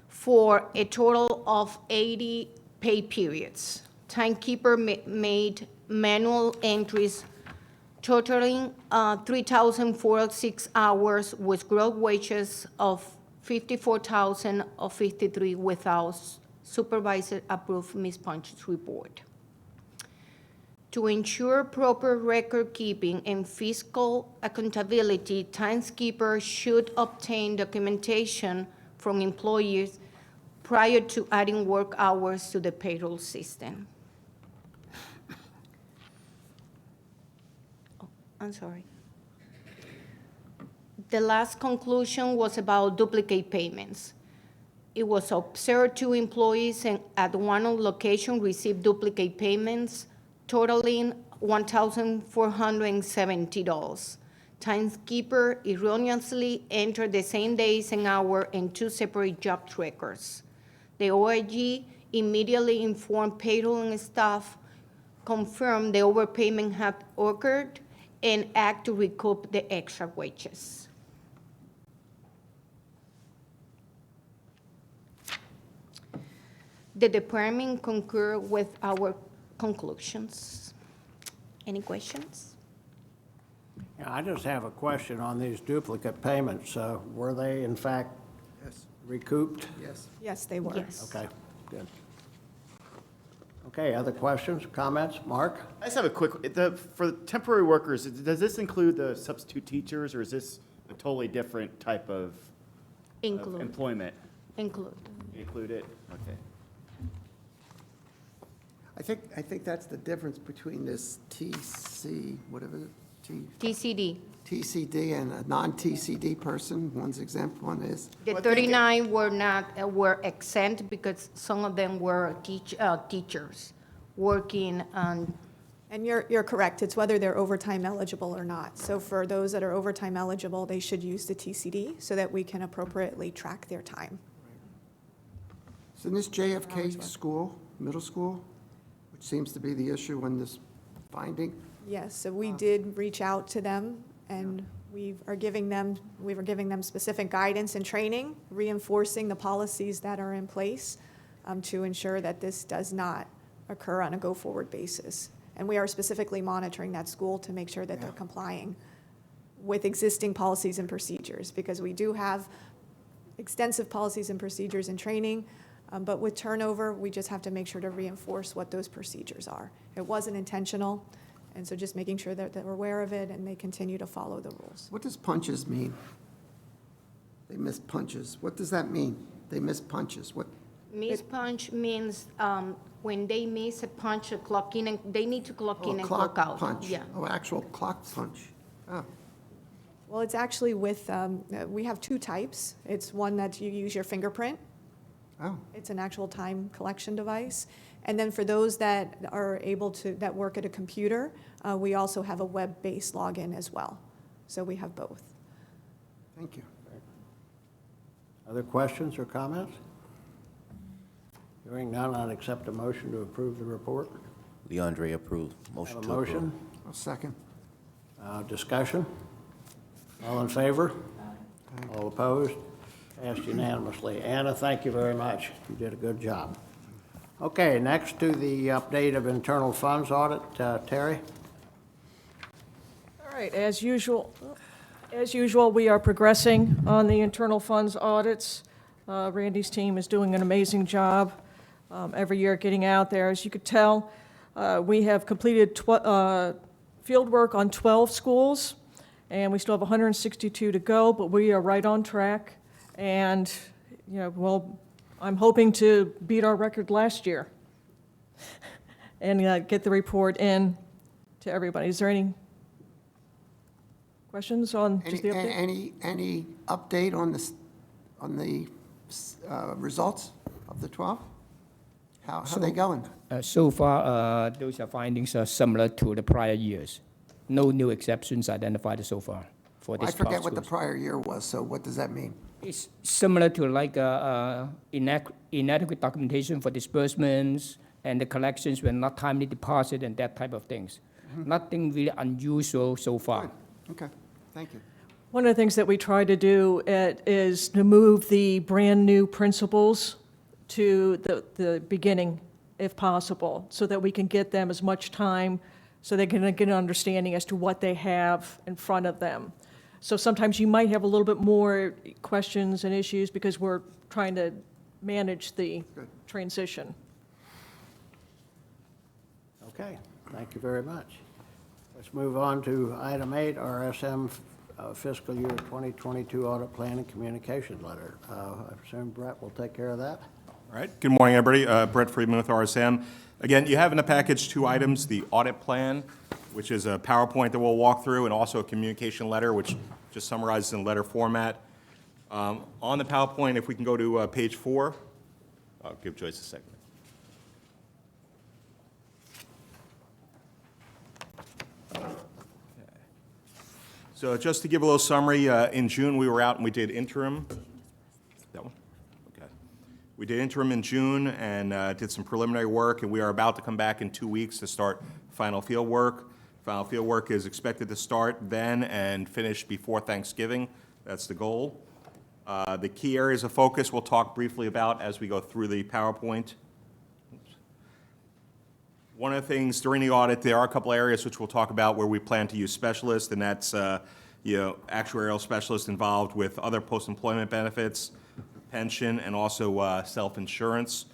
for a total of 80 pay periods. Timekeeper made manual entries totaling 3,046 hours with gross wages of 54,053 without supervisor-approved mispunches report. To ensure proper record keeping and fiscal accountability, timekeeper should obtain documentation from employers prior to adding work hours to the payroll system. Oh, I'm sorry. The last conclusion was about duplicate payments. It was observed 2 employees at one location received duplicate payments totaling $1,470. Timekeeper erroneously entered the same days and hour in 2 separate job records. The OIG immediately informed payroll and staff, confirmed the overpayment had occurred, and act to recoup the extra wages. The department concurred with our conclusions. Any questions? Yeah, I just have a question on these duplicate payments. Were they in fact recouped? Yes. Yes, they were. Yes. Okay, good. Okay, other questions, comments? Mark? I just have a quick, for temporary workers, does this include the substitute teachers, or is this a totally different type of employment? Include. Include it? Okay. I think that's the difference between this TC, whatever, TCD. TCD and a non-TCD person. One's exempt, one is. The 39 were exempt because some of them were teachers working on. And you're correct, it's whether they're overtime eligible or not. So for those that are overtime eligible, they should use the TCD so that we can appropriately track their time. So in this JFK school, middle school, which seems to be the issue in this finding, Yes, so we did reach out to them, and we are giving them specific guidance and training, reinforcing the policies that are in place to ensure that this does not occur on a go-forward basis. And we are specifically monitoring that school to make sure that they're complying with existing policies and procedures, because we do have extensive policies and procedures and training, but with turnover, we just have to make sure to reinforce what those procedures are. It wasn't intentional, and so just making sure that they're aware of it and they continue to follow the rules. what does punches mean? They missed punches. What does that mean? They missed punches. What? Miss punch means when they miss a punch, a clock in, and they need to clock in and clock out. Punch. Yeah. Oh, actual clock punch. Oh, Well, it's actually with, we have two types. It's one that you use your fingerprint. oh, It's an actual time collection device. And then for those that are able to, that work at a computer, we also have a web-based login as well. So we have both. thank you. Other questions or comments? Hearing none, I'd accept a motion to approve the report. Leandre approved. Motion Have a to approve. motion? I'll second. Discussion? All in favor? All opposed? Passed unanimously. Anna, thank you very much. You did a good job. Okay, next to the update of internal funds audit, Terry? All right, as usual, we are progressing on the internal funds audits. Randy's team is doing an amazing job every year getting out there. As you could tell, we have completed field work on 12 schools, and we still have 162 to go, but we are right on track. And, well, I'm hoping to beat our record last year and get the report in to everybody. Is there any questions on just the update? Any update on the results of the 12? How are they going? So far, those findings are similar to the prior years. No new exceptions identified so far for this I forget what the schools. prior year was, so what does that mean? It's similar to like inadequate documentation for disbursements, and the collections were not timely deposited and that type of things. Nothing really unusual so far. Okay, thank you. One of the things that we try to do is to move the brand-new principals to the beginning, if possible, so that we can get them as much time so they can get an understanding as to what they have in front of them. So sometimes you might have a little bit more questions and issues because we're trying to manage the transition. Okay, thank you very much. Let's move on to item 8, RSM fiscal year 2022 audit plan and communication letter. I presume Brett will take care of that? All right, good morning, everybody. Brett Friedman with RSM. Again, you have in the package 2 items, the audit plan, which is a PowerPoint that we'll walk through, and also a communication letter, which just summarizes in letter format. On the PowerPoint, if we can go to page 4, I'll give Joyce a second. So just to give a little summary, in June, we were out and we did interim. That one? Okay. We did interim in June and did some preliminary work, and we are about to come back in 2 weeks to start final field work. Final field work is expected to start then and finish before Thanksgiving. That's the goal. The key areas of focus we'll talk briefly about as we go through the PowerPoint. One of the things during the audit, there are a couple areas which we'll talk about where we plan to use specialists, and that's actuarial specialists involved with other post-employment benefits, pension, and also self-insurance.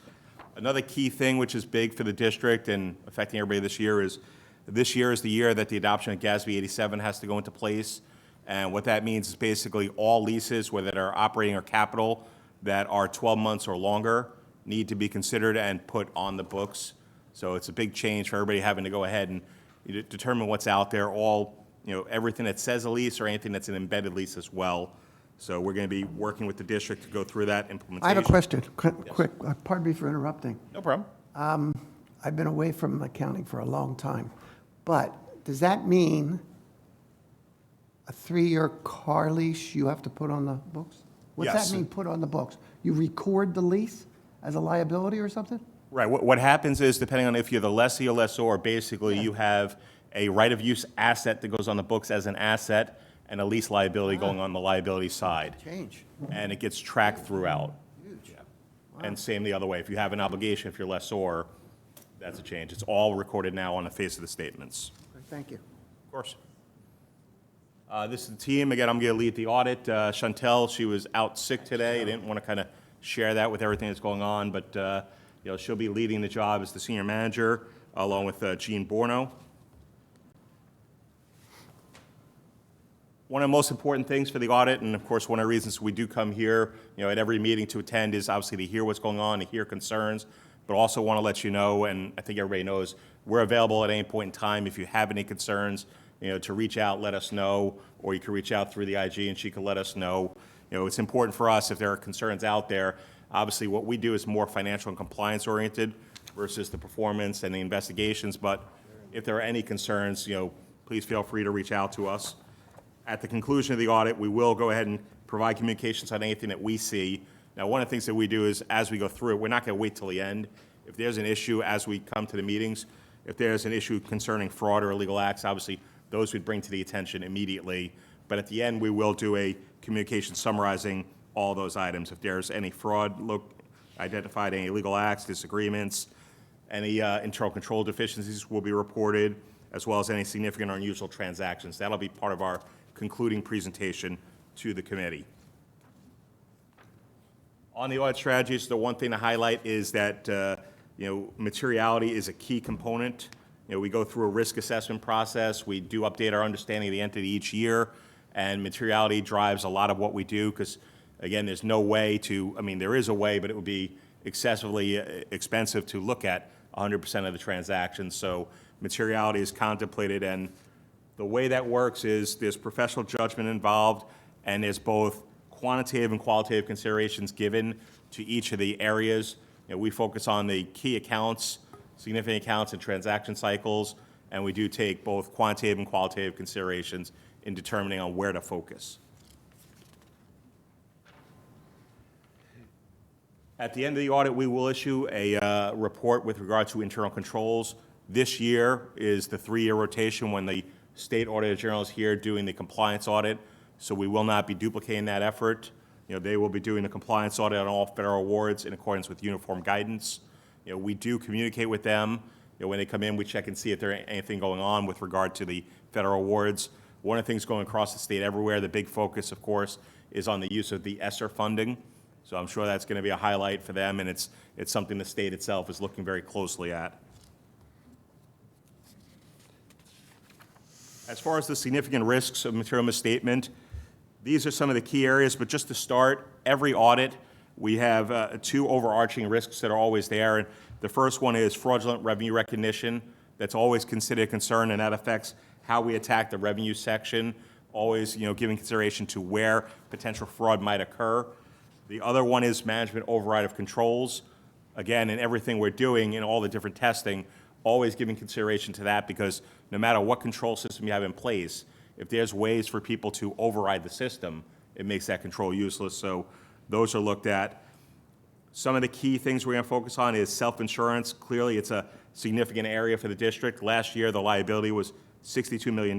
Another key thing which is big for the district and affecting everybody this year is the year that the adoption of GASB 87 has to go into place. And what that means is basically all leases, whether they're operating or capital, that are 12 months or longer, need to be considered and put on the books. So it's a big change for everybody having to go ahead and determine what's out there, everything that says a lease or anything that's an embedded lease as well. So we're going to be working with the district to go through that implementation. I have a question, quick, Yes. pardon me for interrupting. No problem. I've been away from accounting for a long time, but does that mean a 3-year car lease you have to put on the books? What's Yes. that mean, put on the books? You record the lease as a liability or something? Right. What happens is, depending on if you're the lessee or lessor, basically you have a right-of-use asset that goes on the books as an asset and a lease liability going on the liability side. Change. And it gets tracked throughout. Huge. And same the other way. If you have an obligation, if you're lessor, that's a change. It's all recorded now on the face of the statements. Thank you. Of course. This is the team. Again, I'm going to lead the audit. Chantel, she was out sick today. I didn't want to kind of share that with everything that's going on, but she'll be leading the job as the senior manager, along with Jean Borno. One of the most important things for the audit, and of course, one of the reasons we do come here, at every meeting to attend is obviously to hear what's going on, to hear concerns, but also want to let you know, and I think everybody knows, we're available at any point in time if you have any concerns, to reach out, let us know, or you can reach out through the IG and she can let us know. It's important for us if there are concerns out there. Obviously, what we do is more financial and compliance oriented versus the performance and the investigations, but if there are any concerns, please feel free to reach out to us. At the conclusion of the audit, we will go ahead and provide communications on anything that we see. Now, one of the things that we do is, as we go through it, we're not going to wait till the end. If there's an issue as we come to the meetings, if there's an issue concerning fraud or illegal acts, obviously, those we'd bring to the attention immediately. But at the end, we will do a communication summarizing all those items. If there's any fraud identified, any illegal acts, disagreements, any internal control deficiencies will be reported, as well as any significant or unusual transactions. That'll be part of our concluding presentation to the committee. On the audit strategies, the one thing to highlight is that materiality is a key component. We go through a risk assessment process. We do update our understanding of the entity each year, and materiality drives a lot of what we do because, again, there's no way to, there is a way, but it would be excessively expensive to look at 100% of the transactions. So materiality is contemplated, and the way that works is there's professional judgment involved, and there's both quantitative and qualitative considerations given to each of the areas. We focus on the key accounts, significant accounts, and transaction cycles, and we do take both quantitative and qualitative considerations in determining on where to focus. At the end of the audit, we will issue a report with regard to internal controls. This year is the 3-year rotation when the State Auditor General is here doing the compliance audit, so we will not be duplicating that effort. They will be doing the compliance audit on all federal awards in accordance with uniform guidance. We do communicate with them. When they come in, we check and see if there's anything going on with regard to the federal awards. One of the things going across the state everywhere, the big focus, of course, is on the use of the ESSER funding. So I'm sure that's going to be a highlight for them, and it's something the state itself is looking very closely at. As far as the significant risks of material misstatement, these are some of the key areas, but just to start, every audit, we have 2 overarching risks that are always there. And the first one is fraudulent revenue recognition. That's always considered a concern, and that affects how we attack the revenue section, always giving consideration to where potential fraud might occur. The other one is management override of controls. Again, in everything we're doing, in all the different testing, always giving consideration to that, because no matter what control system you have in place, if there's ways for people to override the system, it makes that control useless. So those are looked at. Some of the key things we're going to focus on is self-insurance. Clearly, it's a significant area for the district. Last year, the liability was $62 million.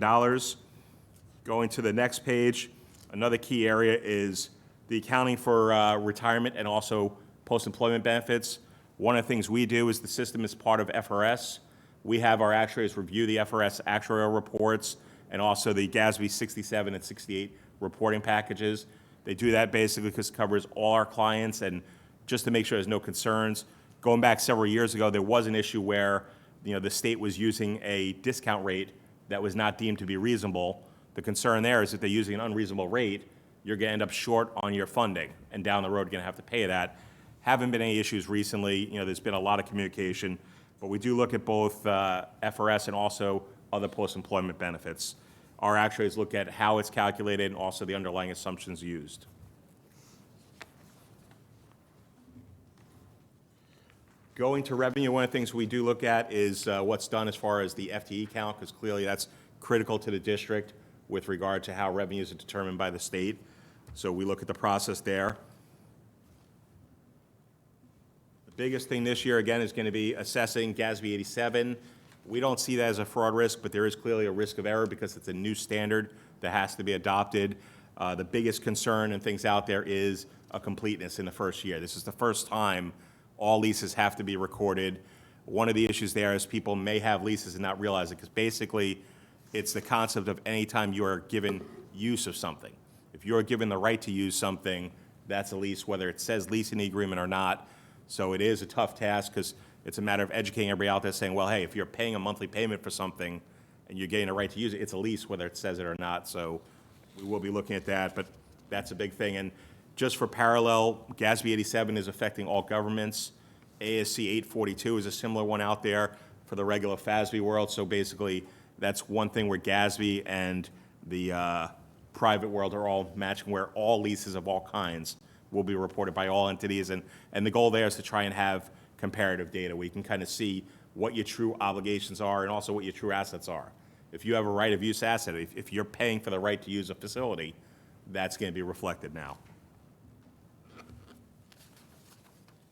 Going to the next page, another key area is the accounting for retirement and also post-employment benefits. One of the things we do is the system is part of FRS. We have our actuaries review the FRS actuarial reports and also the GASB 67 and 68 reporting packages. They do that basically because it covers all our clients, and just to make sure there's no concerns. Going back several years ago, there was an issue where the state was using a discount rate that was not deemed to be reasonable. The concern there is that they're using an unreasonable rate, you're going to end up short on your funding, and down the road, you're going to have to pay that. Haven't been any issues recently. There's been a lot of communication, but we do look at both FRS and also other post-employment benefits. Our actuaries look at how it's calculated and also the underlying assumptions used. Going to revenue, one of the things we do look at is what's done as far as the FTE count, because clearly that's critical to the district with regard to how revenues are determined by the state. So we look at the process there. The biggest thing this year, again, is going to be assessing GASB 87. We don't see that as a fraud risk, but there is clearly a risk of error because it's a new standard that has to be adopted. The biggest concern and things out there is a completeness in the first year. This is the first time all leases have to be recorded. One of the issues there is people may have leases and not realize it, because basically it's the concept of any time you are given use of something. If you're given the right to use something, that's a lease, whether it says lease in the agreement or not. So it is a tough task because it's a matter of educating everybody out there saying, well, hey, if you're paying a monthly payment for something and you're getting a right to use it, it's a lease whether it says it or not. So we will be looking at that, but that's a big thing. And just for parallel, GASB 87 is affecting all governments. ASC 842 is a similar one out there for the regular FASB world. So basically, that's one thing where GASB and the private world are all matching, where all leases of all kinds will be reported by all entities. And the goal there is to try and have comparative data where you can kind of see what your true obligations are and also what your true assets are. If you have a right of use asset, if you're paying for the right to use a facility, that's going to be reflected now.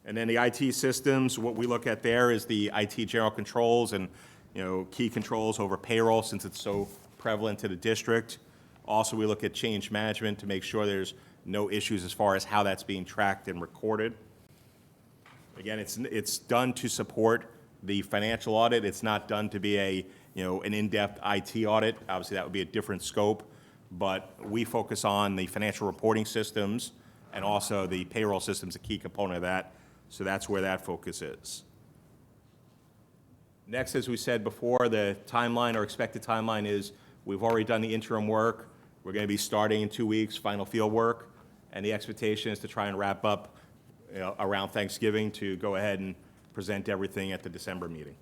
And then the IT systems, what we look at there is the IT general controls and, key controls over payroll, since it's so prevalent to the district. Also, we look at change management to make sure there's no issues as far as how that's being tracked and recorded. Again, it's done to support the financial audit. It's not done to be an in-depth IT audit. Obviously, that would be a different scope, but we focus on the financial reporting systems and also the payroll system's a key component of that. So that's where that focus is. Next, as we said before, the timeline or expected timeline is we've already done the interim work. We're going to be starting in 2 weeks, final field work, and the expectation is to try and wrap up around Thanksgiving to go ahead and present everything at the December meeting.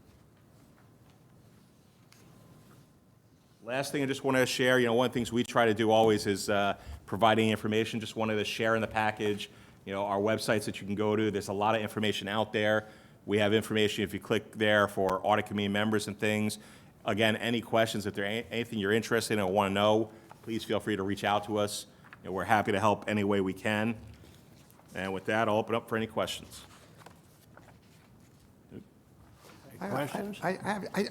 Last thing I just want to share, one of the things we try to do always is providing information. Just wanted to share in the package, our websites that you can go to. There's a lot of information out there. We have information if you click there for audit committee members and things. Again, any questions, if there's anything you're interested in or want to know, please feel free to reach out to us. We're happy to help any way we can. And with that, I'll open up for any questions. Any questions? I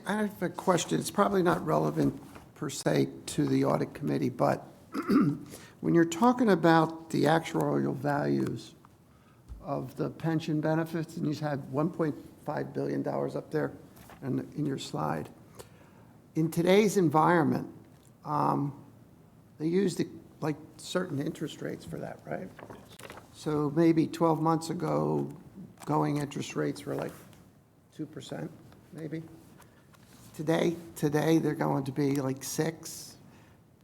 have a question. It's probably not relevant per se to the audit committee, but when you're talking about the actuarial values of the pension benefits, and you had $1.5 billion up there in your slide, in today's environment, they use like certain interest rates for that, right? So maybe 12 months ago, going interest rates were like 2%, maybe. Today they're going to be like 6.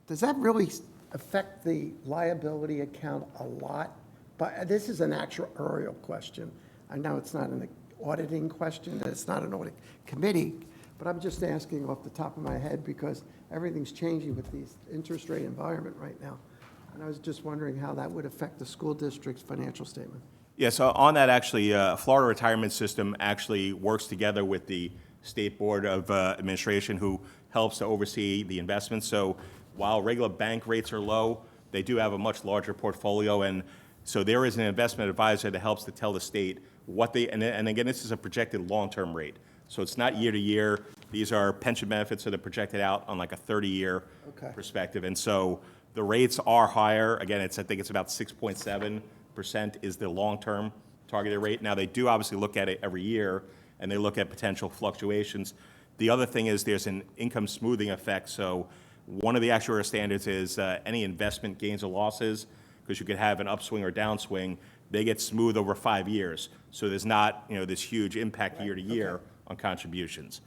Does that really affect the liability account a lot? But this is an actuarial question. I know it's not an auditing question, and it's not an audit committee, but I'm just asking off the top of my head because everything's changing with the interest rate environment right now. And I was just wondering how that would affect the school district's financial statement. Yeah, so on that, actually, Florida Retirement System actually works together with the State Board of Administration, who helps to oversee the investments. So while regular bank rates are low, they do have a much larger portfolio, and so there is an investment advisor that helps to tell the state what they, and again, this is a projected long-term rate. So it's not year to year. These are pension benefits that are projected out on like a 30-year perspective. And so the rates are higher. Again, I think it's about 6.7% is the long-term targeted rate. Now, they do obviously look at it every year, and they look at potential fluctuations. The other thing is there's an income smoothing effect. So one of the actuarial standards is any investment gains or losses, because you could have an upswing or downswing, they get smooth over 5 years. So there's not, this huge impact year to year on contributions.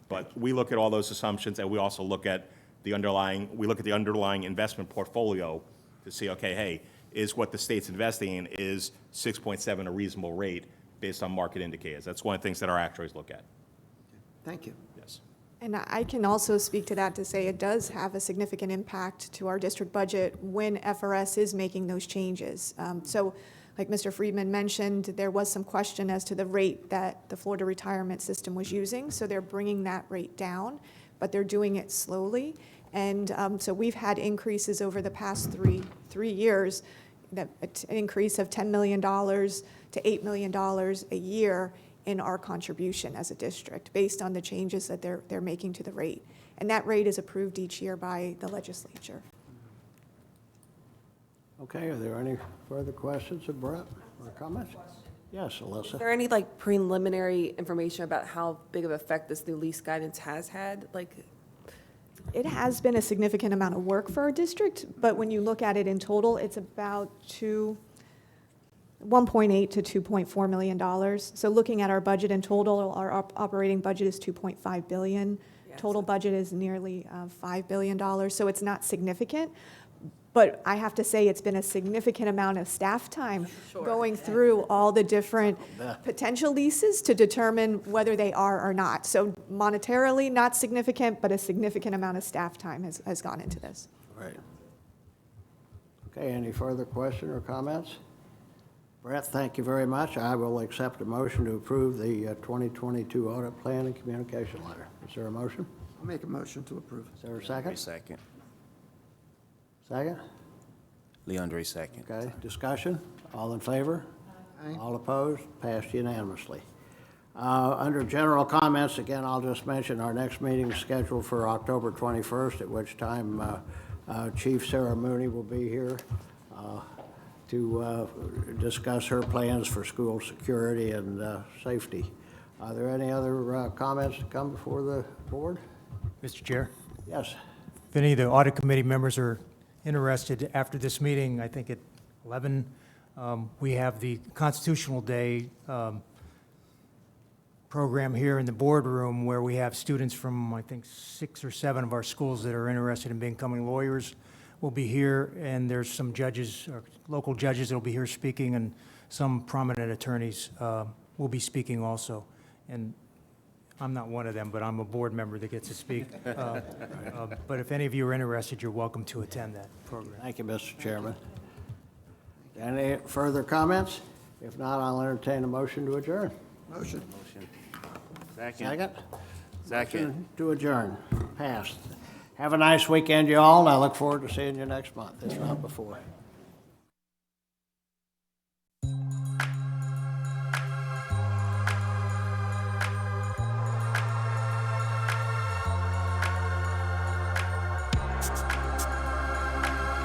But we look at all those assumptions, and we also look at the underlying investment portfolio to see, okay, hey, is what the state's investing in, is 6.7 a reasonable rate based on market indicators? That's one of the things that our actuaries look at. Thank you. Yes. And I can also speak to that to say it does have a significant impact to our district budget when FRS is making those changes. So like Mr. Friedman mentioned, there was some question as to the rate that the Florida retirement system was using. So they're bringing that rate down, but they're doing it slowly. And so we've had increases over the past three years, an increase of $10 million to $8 million a year in our contribution as a district based on the changes that they're making to the rate. And that rate is approved each year by the legislature. Okay, are there any further questions of Brett or comments? Yes, Alyssa. Is there any preliminary information about how big of effect this new lease guidance has had? It has been a significant amount of work for our district, but when you look at it in total, it's about $1.8 to $2.4 million. So looking at our budget in total, our operating budget is $2.5 billion. Total budget is nearly $5 billion, so it's not significant. But I have to say, it's been a significant amount of staff time going through all the different potential leases to determine whether they are or not. So monetarily, not significant, but a significant amount of staff time has gone into this. Right. Okay, any further question or comments? Brett, thank you very much. I will accept a motion to approve the 2022 audit plan and communication letter. Is there a motion? I'll make a motion to approve. Is there a second? Second. Second? Leandre, second. Okay, discussion? All in favor? Aye. All opposed? Passed unanimously. Under general comments, again, I'll just mention our next meeting is scheduled for October 21st, at which time Chief Sarah Mooney will be here to discuss her plans for school security and safety. Are there any other comments to come before the board? Mr. Chair, Yes. if any of the audit committee members are interested, after this meeting, I think at 11, we have the Constitutional Day program here in the boardroom where we have students from, I think, 6 or 7 of our schools that are interested in becoming lawyers will be here, and there's some judges, or local judges that will be here speaking, and some prominent attorneys will be speaking also. And I'm not one of them, but I'm a board member that gets to speak. But if any of you are interested, you're welcome to attend that program. Thank you, Mr. Chairman. Any further comments? If not, I'll entertain a motion to adjourn. Motion. Second. Second? Second. Motion to adjourn. Passed. Have a nice weekend, you all, and I look forward to seeing you next month, if not before.